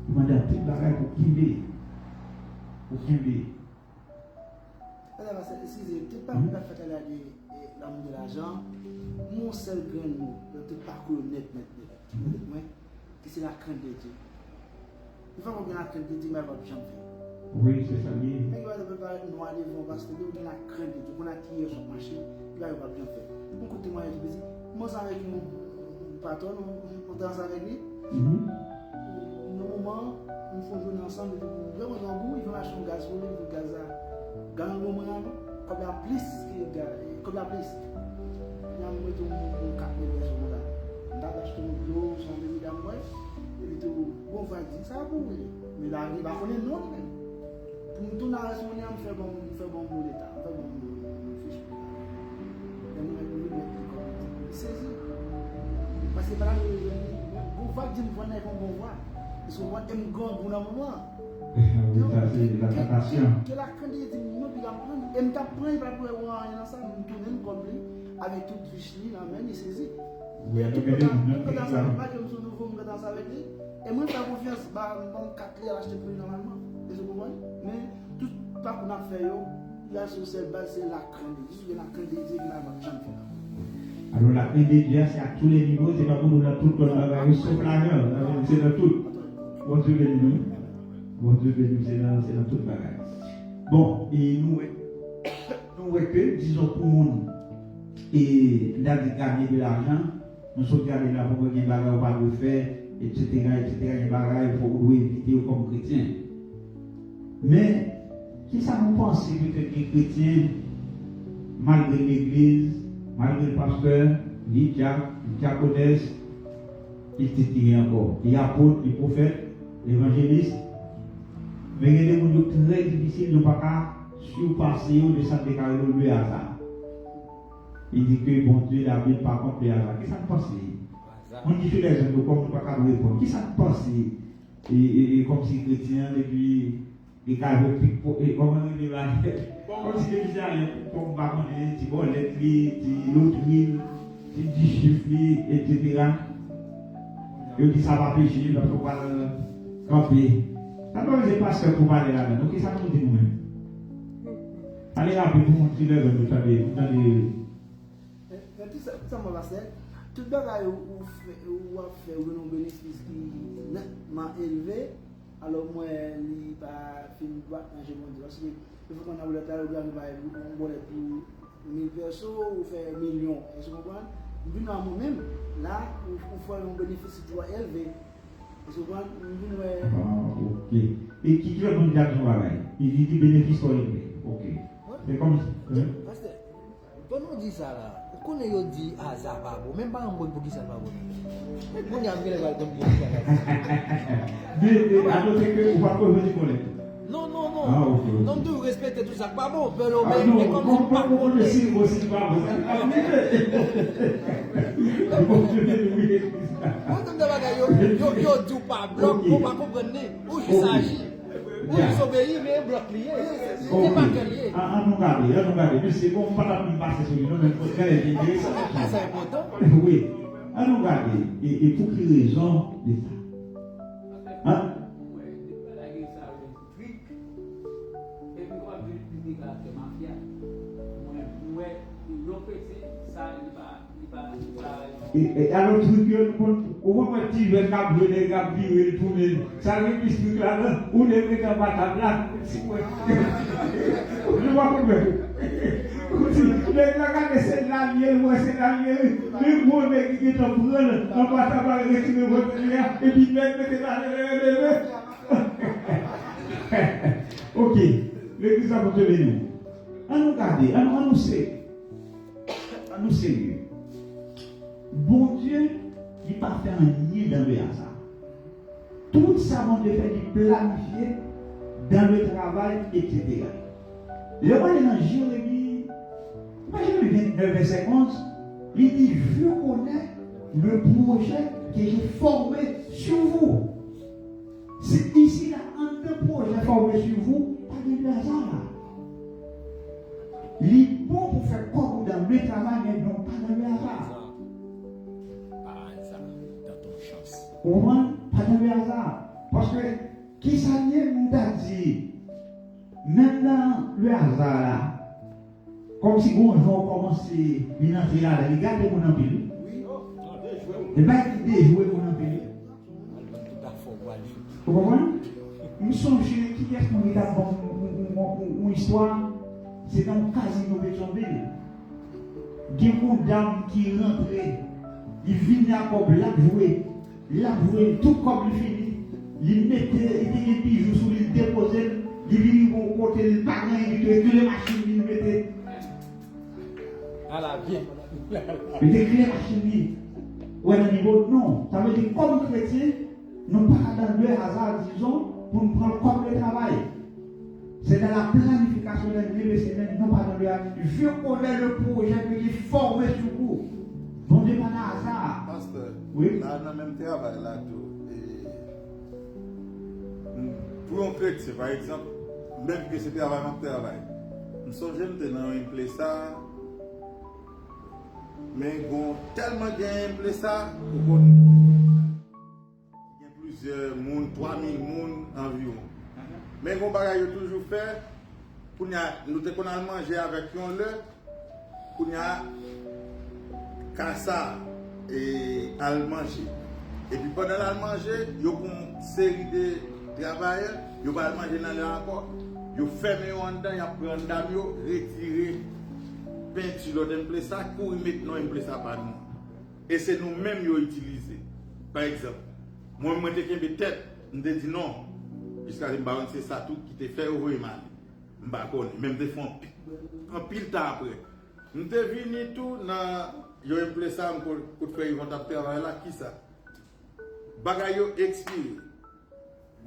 Demander à tout le bagage pour qu'il y ait. Pour qu'il y ait. Excusez, tout pas fait à l'amour de l'argent. Mon seul grain de mot, dans tout parcours net, c'est la crainte de Dieu. Il faut qu'on ait la crainte de Dieu, mais elle va jamais faire. Oui, c'est ça. Mais il va pas nous aller devant parce que nous avons la crainte de Dieu, qu'on a tiré sur le marché, il va bien faire. Mon côté, moi, je dis, moi, avec mon patron, on danse avec lui. Nos moments, nous faisons jouer ensemble, vraiment dans le bout, ils vont acheter un gaz pour lui, le gaz à gagner un moment, comme la police, comme la police. Il y a un moment où on capte les gens là. On a acheté un gros, son demi d'amour, et tout, on va dire ça pour lui. Mais là, il va connaître non, même. Pour nous tourner à son on fait bon bout d'état, on fait bon fiche. Et nous mettons le saisir. Parce que par là, vous voyez que vous avez un bon voix. Parce que vous avez un grand bon moment. C'est la tentation. Que la crainte est nous, puis apprendre. Et nous apprenons, il va pouvoir voir un ensemble, nous tourner comme lui, avec toute fiche, il amène, il saisit. Oui, tout le temps, dans sa vie, pas comme son nouveau, on danse avec lui. Et moi, j'ai confiance, bon, 4 clés à l'acheter pour lui normalement. Vous comprenez? Mais tout pas qu'on a fait, il y a sur cette base, c'est la crainte de Dieu. La crainte de Dieu qui m'a jamais fait. Alors la crainte de Dieu, c'est à tous les niveaux, c'est pas pour nous dans tout le monde, sauf la gueule, c'est dans tout. Bon Dieu béni nous. Bon Dieu béni nous, c'est dans tout le bagage. Bon, et nous voyons que, disons pour nous, et là, de gagner de l'argent, nous sommes gardés là pour gagner des bagages, pas de faire, etc., des bagages, il faut éviter comme chrétiens. Mais, qui ça nous pense peut-être les chrétiens, malgré l'église, malgré le pasteur, les diaconesses, etc. encore, les apôtres, les prophètes, les évangélistes, mais il y a des gens très difficiles de ne pas surpasser ou de s'en déclarer le hasard. Il dit que bon Dieu, la Bible par contre le hasard. Qu'est-ce que ça me pense? On dit que les gens ne peuvent pas répondre. Qu'est-ce que ça me pense? Et comme si chrétien, et puis, et comment il est là, Comme si les gens pour pas des bolettes, l'autre huile, des chiffres, etc. Je dis ça va pécher, il faut pas camper. Alors, les pasteurs pour parler là-dedans. Donc, ça nous dit nous-mêmes. Allez rapide pour montrer le vous savez. Ça m'a passé. Tout le bagage où fait un bénéfice qui nettement élevé, alors moi, il n'y a pas fini de voir quand je me dis. Parce qu'il faut qu'on a le temps de pour 1000 personnes ou faire millions. Est-ce que vous comprenez? Moi-même, là, on fait un bénéfice qui doit élevé. Est-ce que vous comprenez? Ok. Et qui veut nous dire son travail? Il dit bénéfice pour élevé. Ok. C'est comme ça. Parce que, quand on dit ça là, quand on dit hasard pas bon, même pas un bon pour qui ça pas bon. On y a mis les balles comme ça. Alors c'est que vous ne pouvez pas revenir. Non, non, non. Ah, ok. Non, tu respectes tout ça, pas bon. Mais comme si pas bon. Je suis aussi pas bon. Yo dis pas bloc, on va comprendre où il s'agit. Où il s'obéit, mais bloc lié. C'est pas que lié. Ah, nous regardez. Mais c'est bon, pas la passer sur nous, mais c'est intéressant. C'est important. Oui. Ah, nous regardez. Et pour quelle raison l'État? Hein? Et alors, au moment où tu veux cabrer les gars, virer, tourner, ça veut dire que là, où les mecs en bas là, je vois comment. Les gars, c'est l'allié, moi, c'est l'allié, les gros mecs qui sont en bas, en bas, retirer votre lien, et puis mettez dans ok, l'église a pour te venir. À nous garder, à nous sérieux. Bon Dieu, il n'a pas fait un nid dans le hasard. Tout ça, on devait planifier dans le travail, etc. Le roi est dans Jérémie, Jérémie 29, verset 11, il dit: je connais le projet que j'ai formé sur vous. C'est ici, là, un de projets formés sur vous, pas de hasard. Il est bon pour faire comme dans le travail, mais non pas dans le hasard. Comment? Pas dans le hasard. Parce que, qui s'allie, nous a dit, même dans le hasard là, comme si bon, ils vont commencer à entrer là, ils gardent mon empile. Et bien, ils déjouent mon empile. Vous comprenez? Nous sommes chez qui est-ce qu'on a une histoire, c'est dans le casino de Pétionville. Il y a une dame qui rentre, il vient à jouer, tout comme il finit. Il mettait des bijoux sur lui, déposait, il vient au côté, le baguin, il mettait les machines, il mettait. À la vie. Il mettait les machines. Ou à un niveau, non. Ça veut dire, comme chrétien, nous pas dans le hasard, disons, pour nous prendre comme le travail. C'est dans la planification de Dieu, c'est non pas dans le hasard. Je connais le projet que j'ai formé sur vous. Bon Dieu, pas dans le hasard. Pasteur, oui. Là, dans le même travail, là, tout. Pour un chrétien, par exemple, même que c'est travail, nous sommes jeunes dans une place, mais bon, tellement bien une place, il y a plusieurs monde, 3000 personnes environ. Mais bon, bagage toujours fait, pour nous avons mangé avec un lait, pour nous cassa et à manger. Et puis pendant la manger, il y a une série de travailleurs, il y a manger dans le encore, il y a fermé en dedans, il y a pris un dame, retiré peinture dans place ça, pour mettre dans une place par nous. Et c'est nous-mêmes qui utilisons utilisé. Par exemple, moi je me dis tête, je me dis non, puisque c'est ça tout qui te fait ouvrir mal. Je ne sais pas, même des fois en pile temps après. Je suis venu tout dans une place pour faire un travail là, qui ça? Bagayo expiré.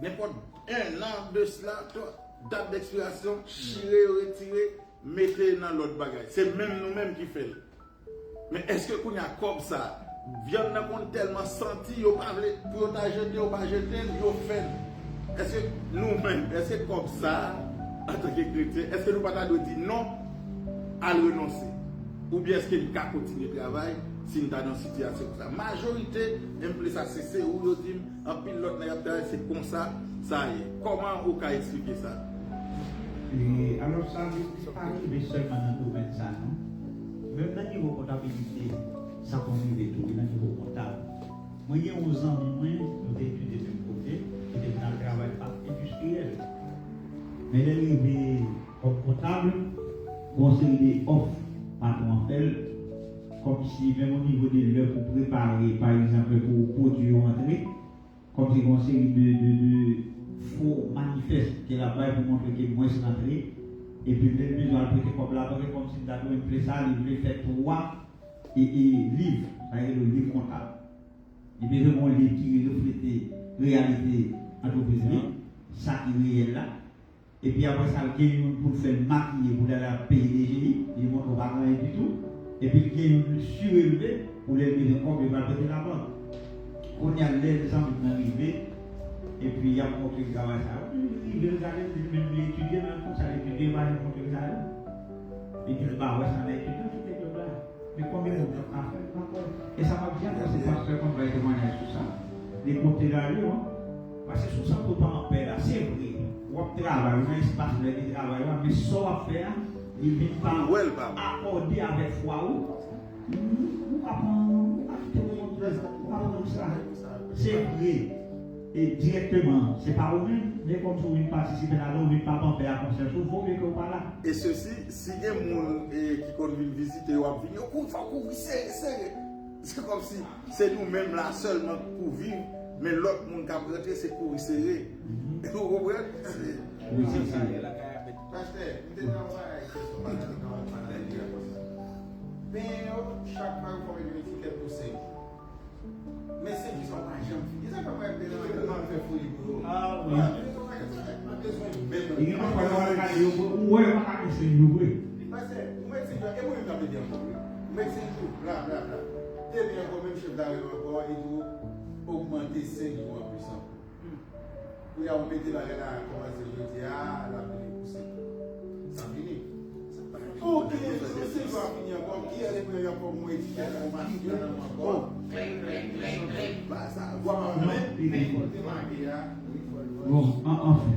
N'importe un an de cela, date d'expiration, chiré, retiré, mettez dans l'autre bagage. C'est même nous-mêmes qui faisons. Mais est-ce que qu'on a comme ça? Viande n'a pas tellement senti, yo pas pour ta jeter, yo pas jeter, yo fait. Est-ce que nous-mêmes, est-ce que comme ça, en tant que chrétien, est-ce que nous pas dire non à renoncer? Ou bien est-ce qu'il peut continuer le travail si nous sommes dans une situation comme ça? La majorité aime ça cesser ou nous dit en pile l'autre c'est comme ça, ça y est. Comment vous pouvez expliquer ça? Et alors ça n'est pas arrivé seulement dans le domaine ça, non? Même dans le niveau comptabilité, ça convive tout, dans le niveau comptable. Moi, il y a 11 ans, nous avons étudié de mon côté, et dans le travail industriel. Mais l'arrivée comme comptable, conseiller off patron fait, comme si même au niveau de l'heure pour préparer, par exemple, pour produire entrée, comme si on série de faux manifestes qui est là-bas pour montrer qu'il y a moins d'entrée, et puis les besoins de prêter comme là, comme si nous avons fait ça, il voulait faire 3 livres, c'est-à-dire le livre comptable. Et puis vraiment un livre qui reflète la réalité entreprise, ça qui est réel là. Et puis après ça, il y a une pour faire maquiller, pour aller payer des GI, ils montrent qu'on va rien du tout. Et puis il y a une surélevé pour les mettre en compte et va prêter la banque. On y a les gens qui sont arrivés, et puis il y a montré le travail ça. Il veut regarder, même l'étudier, même comme ça, l'étudier va aller montrer ça. Et puis le bar, ça va étudier, tout est là. Mais combien de temps à faire? Et ça va bien parce que c'est pas qu'on va témoigner sur ça. Les côtés là, parce que sous ça, tout en paix là, c'est vrai. On travaille, on a un espace de travail, mais ça à faire, il ne vient pas accorder avec foi. C'est vrai. Et directement, c'est pas vous-même, mais comme si vous participez là, vous ne pas penser à conscience, il faut que vous pas là. Et ceci, si il y a des gens qui viennent visiter ou venir, il faut couvrir, c'est comme si c'est nous-mêmes là seulement pour vivre, mais l'autre monde qui a prêté, c'est pour y serrer. Vous comprenez? Oui, c'est ça. Mais chaque fois qu'on met une étiquette pour 5 jours. Mais c'est qu'ils sont pas jamais finis. Ils sont pas faire fouiller pour eux. Ah oui. Il y a pas de regarder où est ma question d'ouvrir. Parce que vous mettez et vous même avez dit un problème. Vous mettez tout bla bla bla. T'es bien quand même chef d'arrêt encore et tout augmenter 5 jours en plus. Vous avez mis la reine à commencer je dis ah la pousser. Ça finit. Ok, c'est pas fini encore. Qui est le meilleur pour moi étudier la machine encore? Bah ça voit même bon, enfin.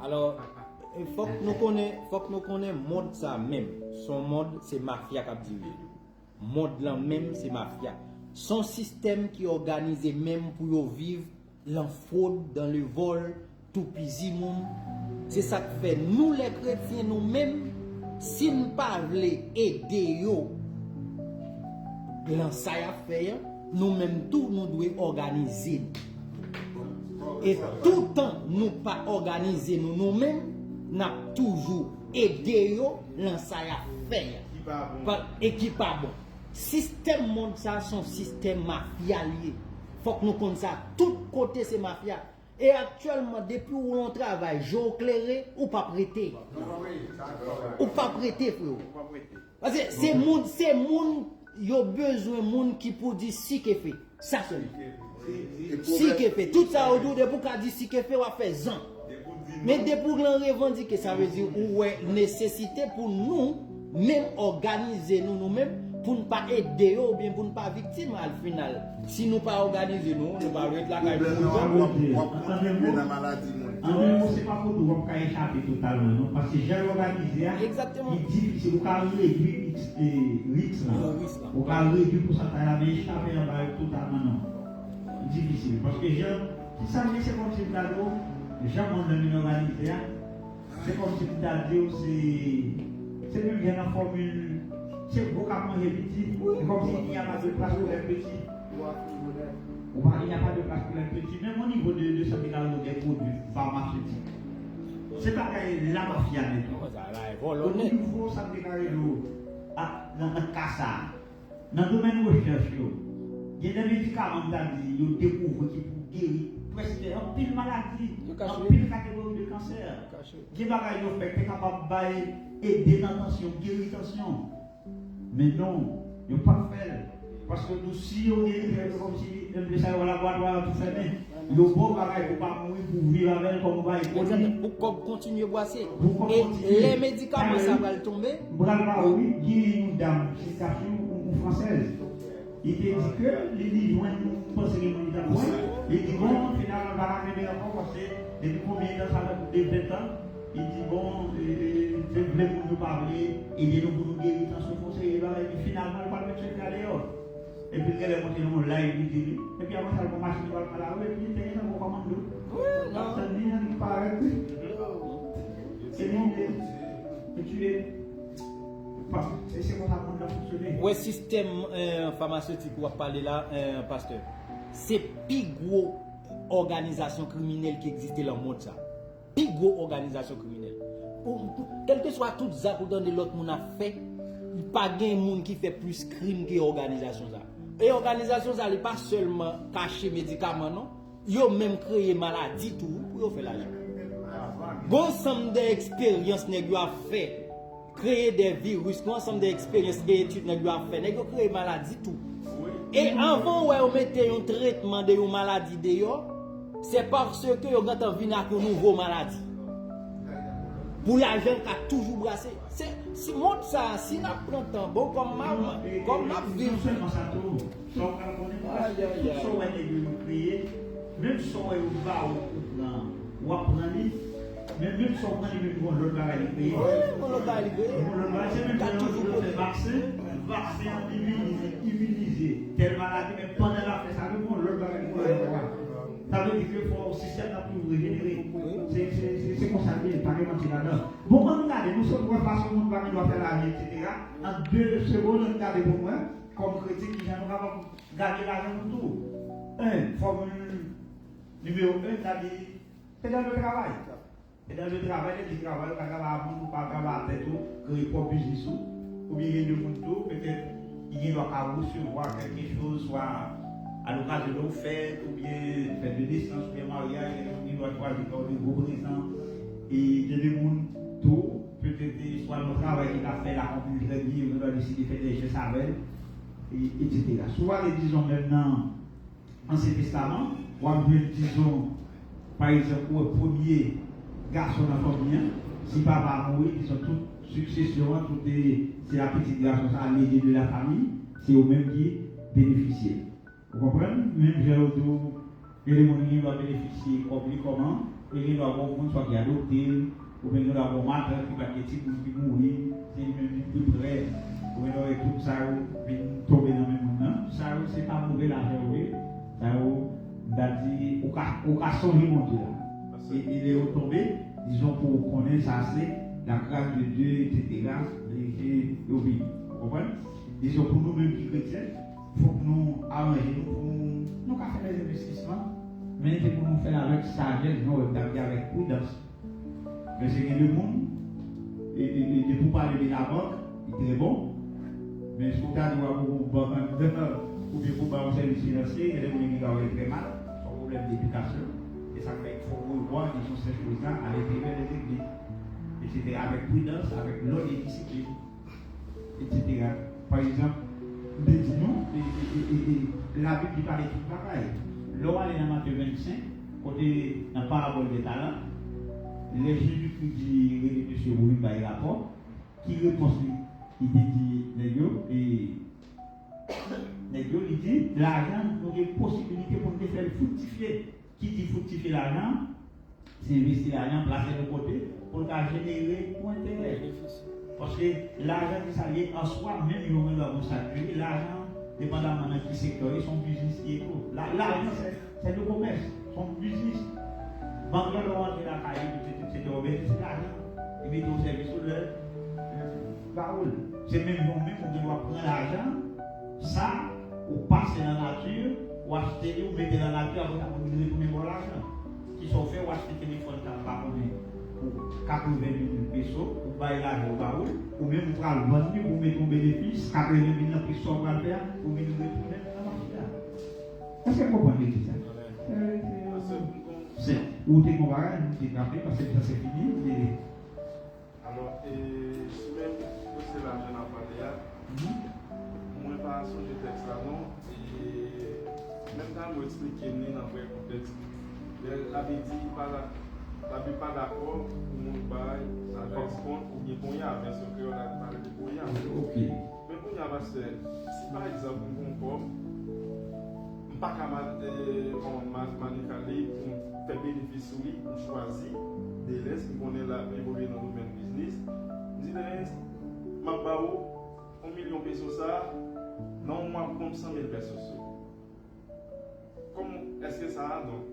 Alors, il faut que nous connaissions le mode ça même. Son mode, c'est mafia qui dit. Mode là même, c'est mafia. Son système qui est organisé même pour vivre la fraude, dans le vol, tout pizimoum. C'est ça que fait nous les chrétiens nous-mêmes, si nous ne pouvons pas aider dans ça à faire, nous-mêmes tout nous devons organiser. Et tout le temps nous pas organiser nous-mêmes, nous avons toujours aidé dans ça à faire. Et qui pas bon. Système monde ça son système mafia lié. Faut que nous connaissions ça. Tout côté c'est mafia. Et actuellement depuis où on travaille, j'ai éclairé ou pas prêter. Ou pas prêter frère. Parce que c'est monde yo besoin monde qui pour dire si que fait. Ça c'est. Si que fait tout ça autour de pour dire si que fait on va faire zan. Mais depuis l'on revendique ça veut dire ouais nécessité pour nous même organiser nous-mêmes pour ne pas aider ou bien pour ne pas victime au final. Si nous ne pas organiser nous, nous pas être là quand même la maladie. En même temps, c'est pas pour nous qu'on échapper totalement, parce que j'ai organisé, exactement. Il dit c'est pour réduire le risque là. Pour réduire le pourcentage, mais échapper en bas totalement non. Difficile. Parce que si ça c'est comme si j'ai mon organisé, c'est comme si c'est même bien la formule. C'est beaucoup à manger petit, c'est comme s'il n'y a pas de place pour les petits. Il n'y a pas de place pour les petits, même au niveau de ce qu'il y a des produits pharmaceutiques. C'est pas la mafia net. Au niveau, ça déclare dans le cassard. Dans le domaine de recherche, il y a des médicaments qui découvrent qui pour guérir presque un pile maladie, un pile catégorie de cancer. Qui va être capable d'aider dans la tension, guérir tension. Mais non, il ne faut pas faire. Parce que nous, si on est comme si le ça va la voir tout fermé, le bon bagage pour pas mourir pour vivre avec comme on va y pour continuer à boisser. Et les médicaments, ça va le tomber. Oui, qui est une dame, c'est une française. Il te dit que les livres, nous pensons que les médicaments, il dit bon, finalement, on va arriver encore parce que depuis combien de temps ça va coûter 20 ans. Il dit bon, je voulais nous parler, il nous pour nous guérir dans ce conseil, et finalement, il va mettre ça dehors. Et puis, il est monté dans le live, il dit, et puis après, ça va marcher, il va le faire, et puis, il était dans le commando. Ça dit, il paraît. C'est comme ça qu'on doit fonctionner. Ouais, système pharmaceutique, on va parler là, pasteur. C'est plus gros organisation criminelle qui existe dans le monde, ça. Plus gros organisation criminelle. Quel que soit tout ça pour donner l'autre monde a fait, il n'y a pas de monde qui fait plus crime que l'organisation. Et l'organisation, ça n'est pas seulement cacher médicaments, non. Ils ont même créé maladie tout pour faire l'argent. Bon ensemble d'expériences qu'ils ont fait, créer des virus, bon ensemble d'expériences et d'études qu'ils ont fait, ils ont créé maladie tout. Et avant ouais, on mettait un traitement de une maladie dehors, c'est parce que vous avez envie avec une nouvelle maladie. Pour l'argent qui a toujours brassé. Si montre ça, si on prend temps, bon, comme ma vie. Même si on va ou apprendre, même si on prend l'autre bagage, c'est même pas toujours le vaccin immunisé, telle maladie, mais pendant la fête, ça répond l'autre bagage. Ça veut dire que le système n'a plus régénéré. C'est comme ça, il n'est pas vraiment là-dedans. Bon, on regarde, nous sommes de façon dont on doit faire la vie, etc. En 2 secondes, on regarde pour moi, comme chrétien qui vient de garder l'argent pour tout. Formule numéro 1, c'est dans le travail. Et dans le travail, il y a des travail, on ne pas travailler tout, créer propre business, ou bien il y a des gens, peut-être, il doit recevoir quelque chose, soit à l'occasion de fête, ou bien fête de naissance, ou bien mariage, il doit choisir comme un gros présent. Et il y a des gens, tout, peut-être, soit le travail qu'il a fait, la compagnie très bien, on doit décider de faire des choses avec, etc. Soit, disons maintenant, Ancien Testament, ou disons, par exemple, le premier garçon dans la famille, si papa a mouru, ils sont toutes succession, c'est la petite garçon, ça a l'aider de la famille, c'est eux-mêmes qui bénéficient. Vous comprenez? Même j'ai l'auto, et les gens qui doivent bénéficier, comment, et ils doivent avoir un monde soit qui est adopté, ou bien nous avons un matin qui va être qui mourir, c'est même plus près, ou bien tout ça, tomber dans le même monde. Ça, c'est pas mauvais l'argent, oui. Ça, on a dit, au cas changer mon Dieu. Il est tombé, disons, pour connaître ça, c'est la grâce de Dieu, etc. Et vous comprenez? Disons, pour nous-mêmes qui chrétiens, il faut que nous arrangions, nous faire des investissements, mais il faut nous faire avec sagesse, nous avec prudence. Mais c'est que le monde, et pour parler de la banque, il est très bon, mais si vous avez une banque, ou bien pour un service financier, il y a des gens qui ont très mal, son problème d'éducation. Et ça fait qu'il faut revoir ces choses-là à l'intérieur des églises. Et c'était avec prudence, avec l'ordre et discipline, etc. Par exemple, disons, la Bible dit parle tout pareil. L'homme est dans Matthieu 25, côté dans la parabole des talents, les Jésus-Christ dit, monsieur, vous venez par rapport, qui répond, il dit, il dit, l'argent, nous avons une possibilité pour nous faire fructifier. Qui dit fructifier l'argent, c'est investir l'argent, placer de côté, pour générer un intérêt. Parce que l'argent qui s'allie en soi, même si on doit s'appuyer, l'argent, dépendamment de quel secteur, son business qui est tout. L'argent, c'est le commerce, son business. Banque de rentrer la caille, c'est l'argent. Et mettre au service de leur parole. C'est même nous-mêmes qui doit prendre l'argent, ça, ou passer dans la nature, ou acheter, ou mettre dans la nature, avant de retourner pour l'argent. Qui sont faits, ou acheter téléphone, pour 80 000 pesos, ou bailler l'argent au baoul, ou même pour le vendre, ou mettre un bénéfice, 80 000 qui sont pour le faire, ou mettre retourner dans la nature. Est-ce que vous comprenez ça? C'est où tu compares, tu es capé, parce que ça c'est fini. Alors, si même c'est l'argent à parler, moi pas changer texte là non et même quand vous expliquez dans le vrai contexte la dit pas d'accord pour mon bail ça correspond ou bien pour y a bien sûr que on a parlé de pour y a OK mais pour y a parce que si par exemple on comme pas capable on manipuler pour faire bénéfice oui on choisit des laisses qui connaît la évoluer dans le domaine business dit m'a ba 1 million de pesos ça non moi comme 100 000 pesos comment est-ce que ça donc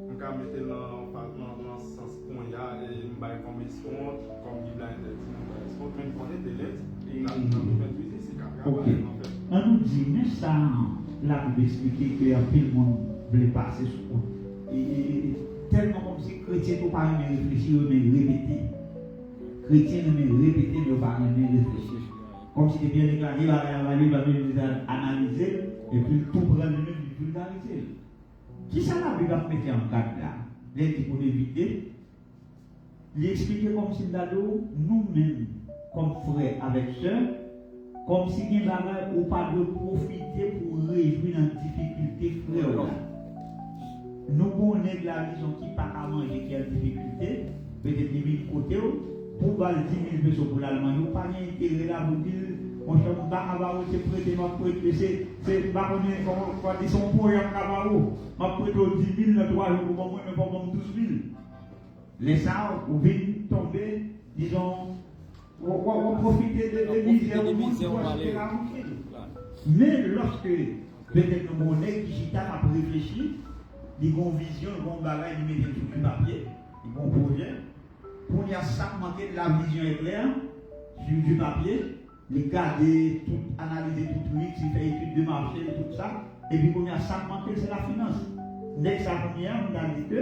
on peut mettre dans sens qu'on y a et m'bailler comme escompte comme Bible interdit escompte même connaît des lettres et dans le domaine business c'est capable en fait on nous dit mais ça là vous expliquer que un peu le monde veut passer sur compte et tellement comme si chrétien ne pas réfléchir mais répéter chrétien ne répéter mais pas réfléchir comme si c'était bien déclaré va analyser et puis tout prendre même vulgariser qui ça la Bible va mettre en cadre là les pour éviter l'expliquer comme si nous-mêmes comme frères avec sœurs comme si il y a ou pas de profiter pour réjouir dans difficulté frère. Nous connaissons la vision qui n'a pas à manger, qui a des difficultés, peut-être des 1000 côtés, pour 10 000 pesos pour l'Allemagne, nous n'avons pas d'intérêt là pour dire, mon cher, on va avoir prêté, c'est pas comment dire, son programme Cabarou, m'a prêté 10 000 dans 3 jours, pour moi, mais pas comme 12 000. Les ça, vous venez tomber, disons, on profiter de misères au monde pour acheter la route. Mais lorsque peut-être le monnaie digital a réfléchi, ils ont une vision, ils ont un bagage, ils mettent sur le papier, ils ont un projet. Pour y a ça manquer de la vision est claire sur du papier, ils garder tout, analyser tout risque, ils font étude de marché, tout ça, et puis pour y a ça manquer c'est la finance. Dès que ça première, on a dit que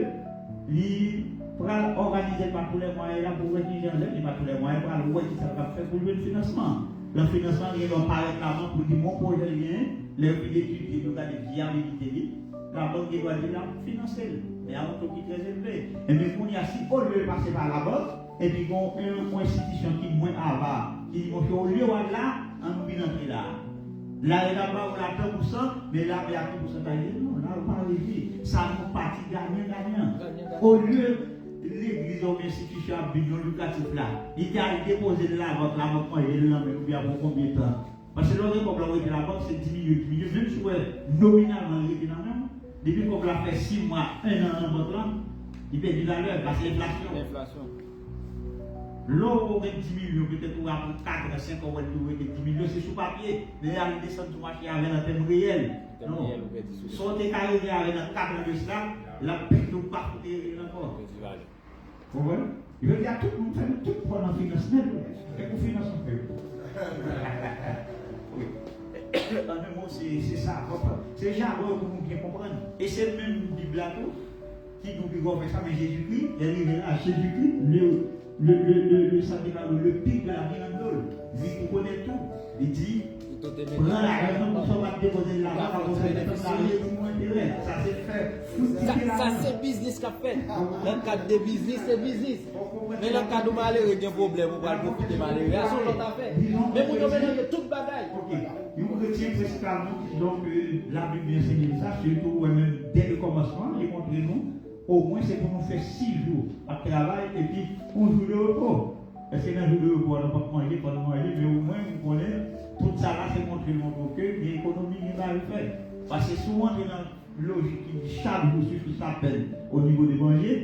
pour organiser pas tous les moyens là pour réunir les pas tous les moyens pour voir qui ça va faire pour le financement. Le financement il doit paraître là pour dire mon projet vient, les études nous garder viabilité. La banque doit dire là financer mais à un taux qui est très élevé. Et mais qu'on y a si au lieu de passer par la banque et puis qu'on une institution qui moins avant qui dit au lieu là on nous vient entrer là. Là il a pas on a 2%, mais là il y a 2% non, là on pas arriver. Ça nous parti gagnant. Au lieu l'église ou l'institution à but lucratif là, il a déposé de la banque il est là, mais nous avons combien de temps? Parce que l'autre comme la banque c'est 10 millions, même si nominalement il est dans même, depuis qu'on l'a fait 6 mois, 1 an dans votre là, il perd du valeur parce que l'inflation. L'eau, 10 millions, peut-être pour 4 à 5 ans, 10 millions, c'est sous papier, mais il y a une descente du marché avec un thème réel. Non, sortez carré avec un 4 ans de cela, la paix ne pas coûter encore. Vous voyez? Il veut dire tout le monde fait tout pour la finance net. Et pour finance on fait. Oui. En un mot, c'est ça. C'est jargon pour nous bien comprendre. Et c'est même Bible là qui nous dit ça, mais Jésus-Christ, il est arrivé là, Jésus-Christ, le pic de la mirandole. Lui qui connaît tout. Il dit, prends l'argent pour ça, déposer l'argent pour faire intérêt. Ça c'est fait. Ça c'est business qu'a fait. Dans le cadre de business, c'est business. Mais dans le cadre de malheureux, il y a un problème, on va profiter de malheureux. Il y a son autre affaire. Mais vous avez toute bagaille. Ok. Nous retiens principalement donc la Bible enseigne ça, surtout même dès le commencement, et montrez-nous. Au moins c'est pour nous faire 6 jours à travail et puis un jour de repos. Parce que dans un jour de repos, on ne peut pas manger, mais au moins on connaît tout ça là, c'est montrer que l'économie n'est pas faite. Parce que souvent on est dans la logique qui dit chaque jour suffit sa peine au niveau de manger.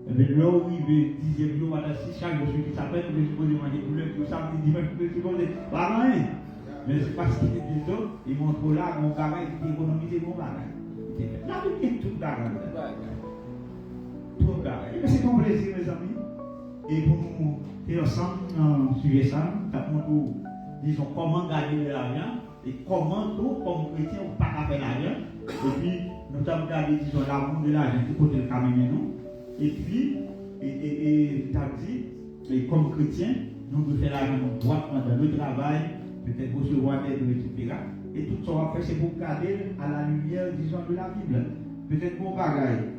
Mais là où il veut 10e jour, si chaque jour suffit sa peine, vous supposez manger tout le temps, samedi, dimanche, vous supposez pas rien. Mais c'est parce qu'il est dit ça, il montre là mon travail qui économise mon bagage. Là, il y a tout bagage. Tout bagage. Et c'est un plaisir, mes amis. Et pour nous faire ensemble sur ça, nous disons comment gagner l'argent et comment nous, comme chrétiens, on ne peut pas faire l'argent. Et puis, nous avons gardé, disons, l'amour de l'argent du côté de caméra. Et puis, tu as dit, et comme chrétiens, nous devons faire l'argent droitement dans le travail, peut-être recevoir des etc. Et tout ça va faire, c'est pour garder à la lumière, disons, de la Bible. Peut-être mon bagaille,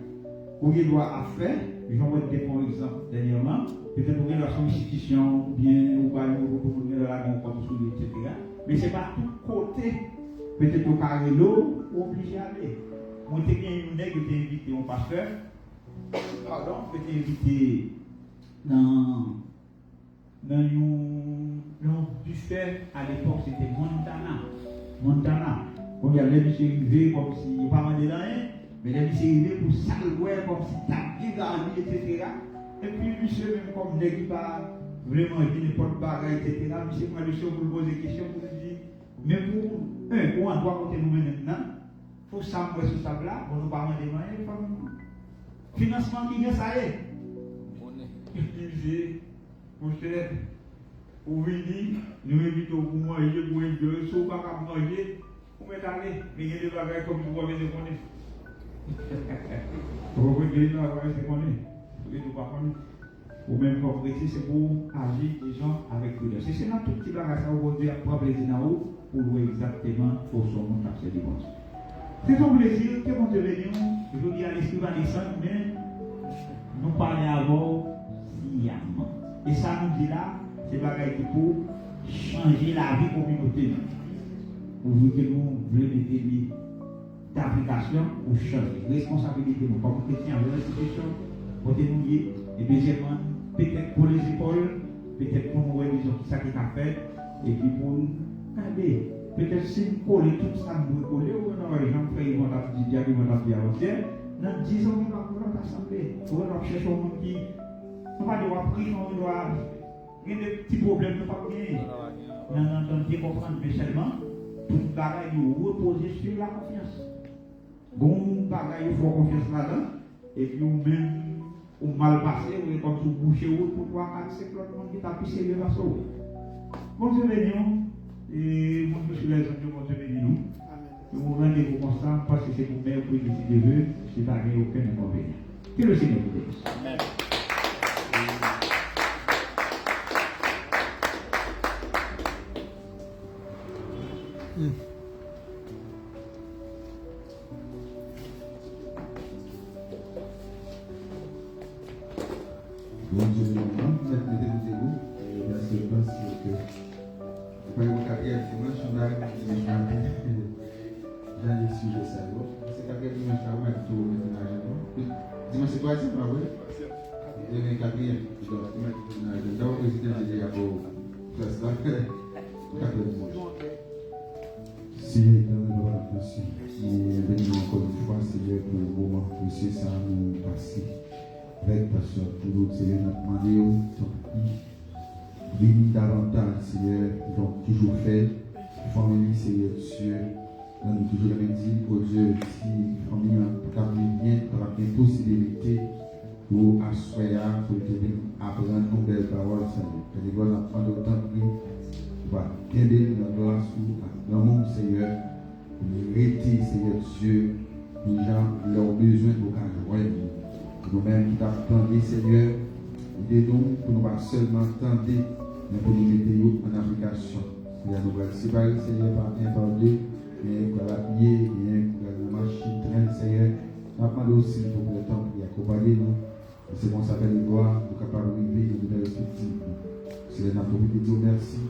où il doit faire, j'en vais te prendre un exemple dernièrement, peut-être pour une institution, ou bien, ou pas, ou pour la rencontre, etc. Mais ce n'est pas tout côté. Peut-être au carré l'eau, obligé d'aller. Moi, j'ai un nègre qui était invité au pasteur. Pardon, qui était invité dans un buffet à l'époque, c'était Montana. Quand il y a les monsieur arrivés comme si il n'y a pas demandé rien, mais les monsieur arrivés pour saluer comme si tu as bien garni, etc. Et puis, monsieur, même comme nègre qui pas vraiment dit n'importe quoi, etc., monsieur prend le show pour lui poser des questions, pour lui dire, mais pour un doit compter nous maintenant, il faut savoir ce là, pour nous pas demander rien, financement qui vient, ça y est. Il disait, mon cher, pour venir, nous invitons pour manger, pour enjoyer, si vous ne pouvez pas manger, vous mettez aller, mais il y a des bagages comme vous avez déconné. Vous pouvez dire, vous avez déconné. Vous ne pas connaître. Ou même comme précis, c'est pour agir les gens avec prudence. C'est dans tout petit bagage, ça vous dire, pour plaisir dans vous, pour voir exactement pour son monde à ce dimanche. C'est ton plaisir que mon Dieu bénisse. Je dis à l'esprit Vanessa, mais nous parlons avant sciemment. Et ça nous dit là, c'est bagaille pour changer la vie communautaire. Pour vous que nous voulons mettre d'application ou changer. Responsabilité, nous, comme chrétiens, de l'institution, pour nous lier. Et deuxièmement, peut-être pour les épaules, peut-être pour nous réviser qui ça qui a fait, et puis pour nous garder. Peut-être si nous collons tout ça, nous coller, ou non, les gens qui vont dire avant-hier, dans 10 ans, on va pour notre assemblée. On va chercher un monde qui, on va devoir prier, on doit. Il y a des petits problèmes, nous ne pas gagner. Non, bien comprendre, mais seulement, tout le bagage est reposé sur la confiance. Bon bagage, il faut confiance là-dedans, et puis même, ou mal passé, ou comme si vous bouchez pour 3, 4, 5 autres qui t'a pissé le vaisseau. Bon Dieu bénis, et mon Dieu sur les hommes, mon Dieu bénis nous. Nous rendez-vous constant parce que c'est pour nous pour décider de eux, c'est pas aucun inconvénient. Que le Seigneur vous bénisse. Amen. Bon Dieu, mettez-vous, et la seule place, c'est que, pour le quatrième dimanche, on a j'ai le sujet ça. C'est quatrième dimanche, on va tout mettre dans l'agenda. Dimanche, c'est quoi, c'est pas vrai? Il y a un quatrième, donc, mettre dans l'agenda. Le président a dit pour place là, quatrième dimanche. Si dans le droit de merci, nous venons encore une fois, Seigneur, pour le moment, monsieur, ça nous passe. Avec passion, pour nous, Seigneur, nous demandons, venir davantage, Seigneur, donc toujours fait, famille, Seigneur, Dieu, nous toujours le dit, pour Dieu, si famille a bien, par la possibilité pour asseoir, pour apprendre nos belles paroles, Seigneur. Que les gars apprennent autant de va aider la grâce dans le monde, Seigneur, pour nous arrêter, Seigneur Dieu, les gens, leurs besoins pour qu'on nous-mêmes qui t'attendons, Seigneur, aidez-nous pour nous pas seulement tenter, mais pour nous mettre en application. Il y a nous séparer, Seigneur, par un par deux, mais pour la pied, et pour la machine, train, Seigneur. Nous demandons aussi pour le temps qui accompagne nous. C'est bon, ça fait les gloires, pour capable de vivre de nouvelles perspectives. Seigneur, nous avons dit merci.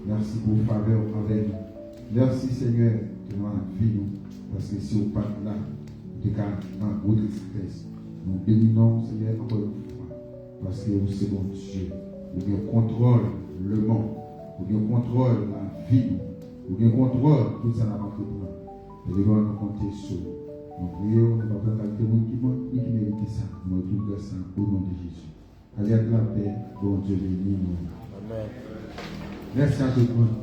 Merci pour vos faveurs envers nous. Merci, Seigneur, de nous avoir vie, parce que si on part là, nous sommes en gros tristesse. Nous bénissons, Seigneur, encore une fois, parce que vous c'est bon Dieu. Vous contrôle le monde, vous contrôle la vie, vous contrôle tout ça dans notre plan. Et les gens nous compter sur nous. Prions, nous ne pouvons pas qualité qui mérite ça. Nous tout ça au nom de Jésus. Allez avec la paix, bon Dieu béni nous. Amen. Merci à tout le monde.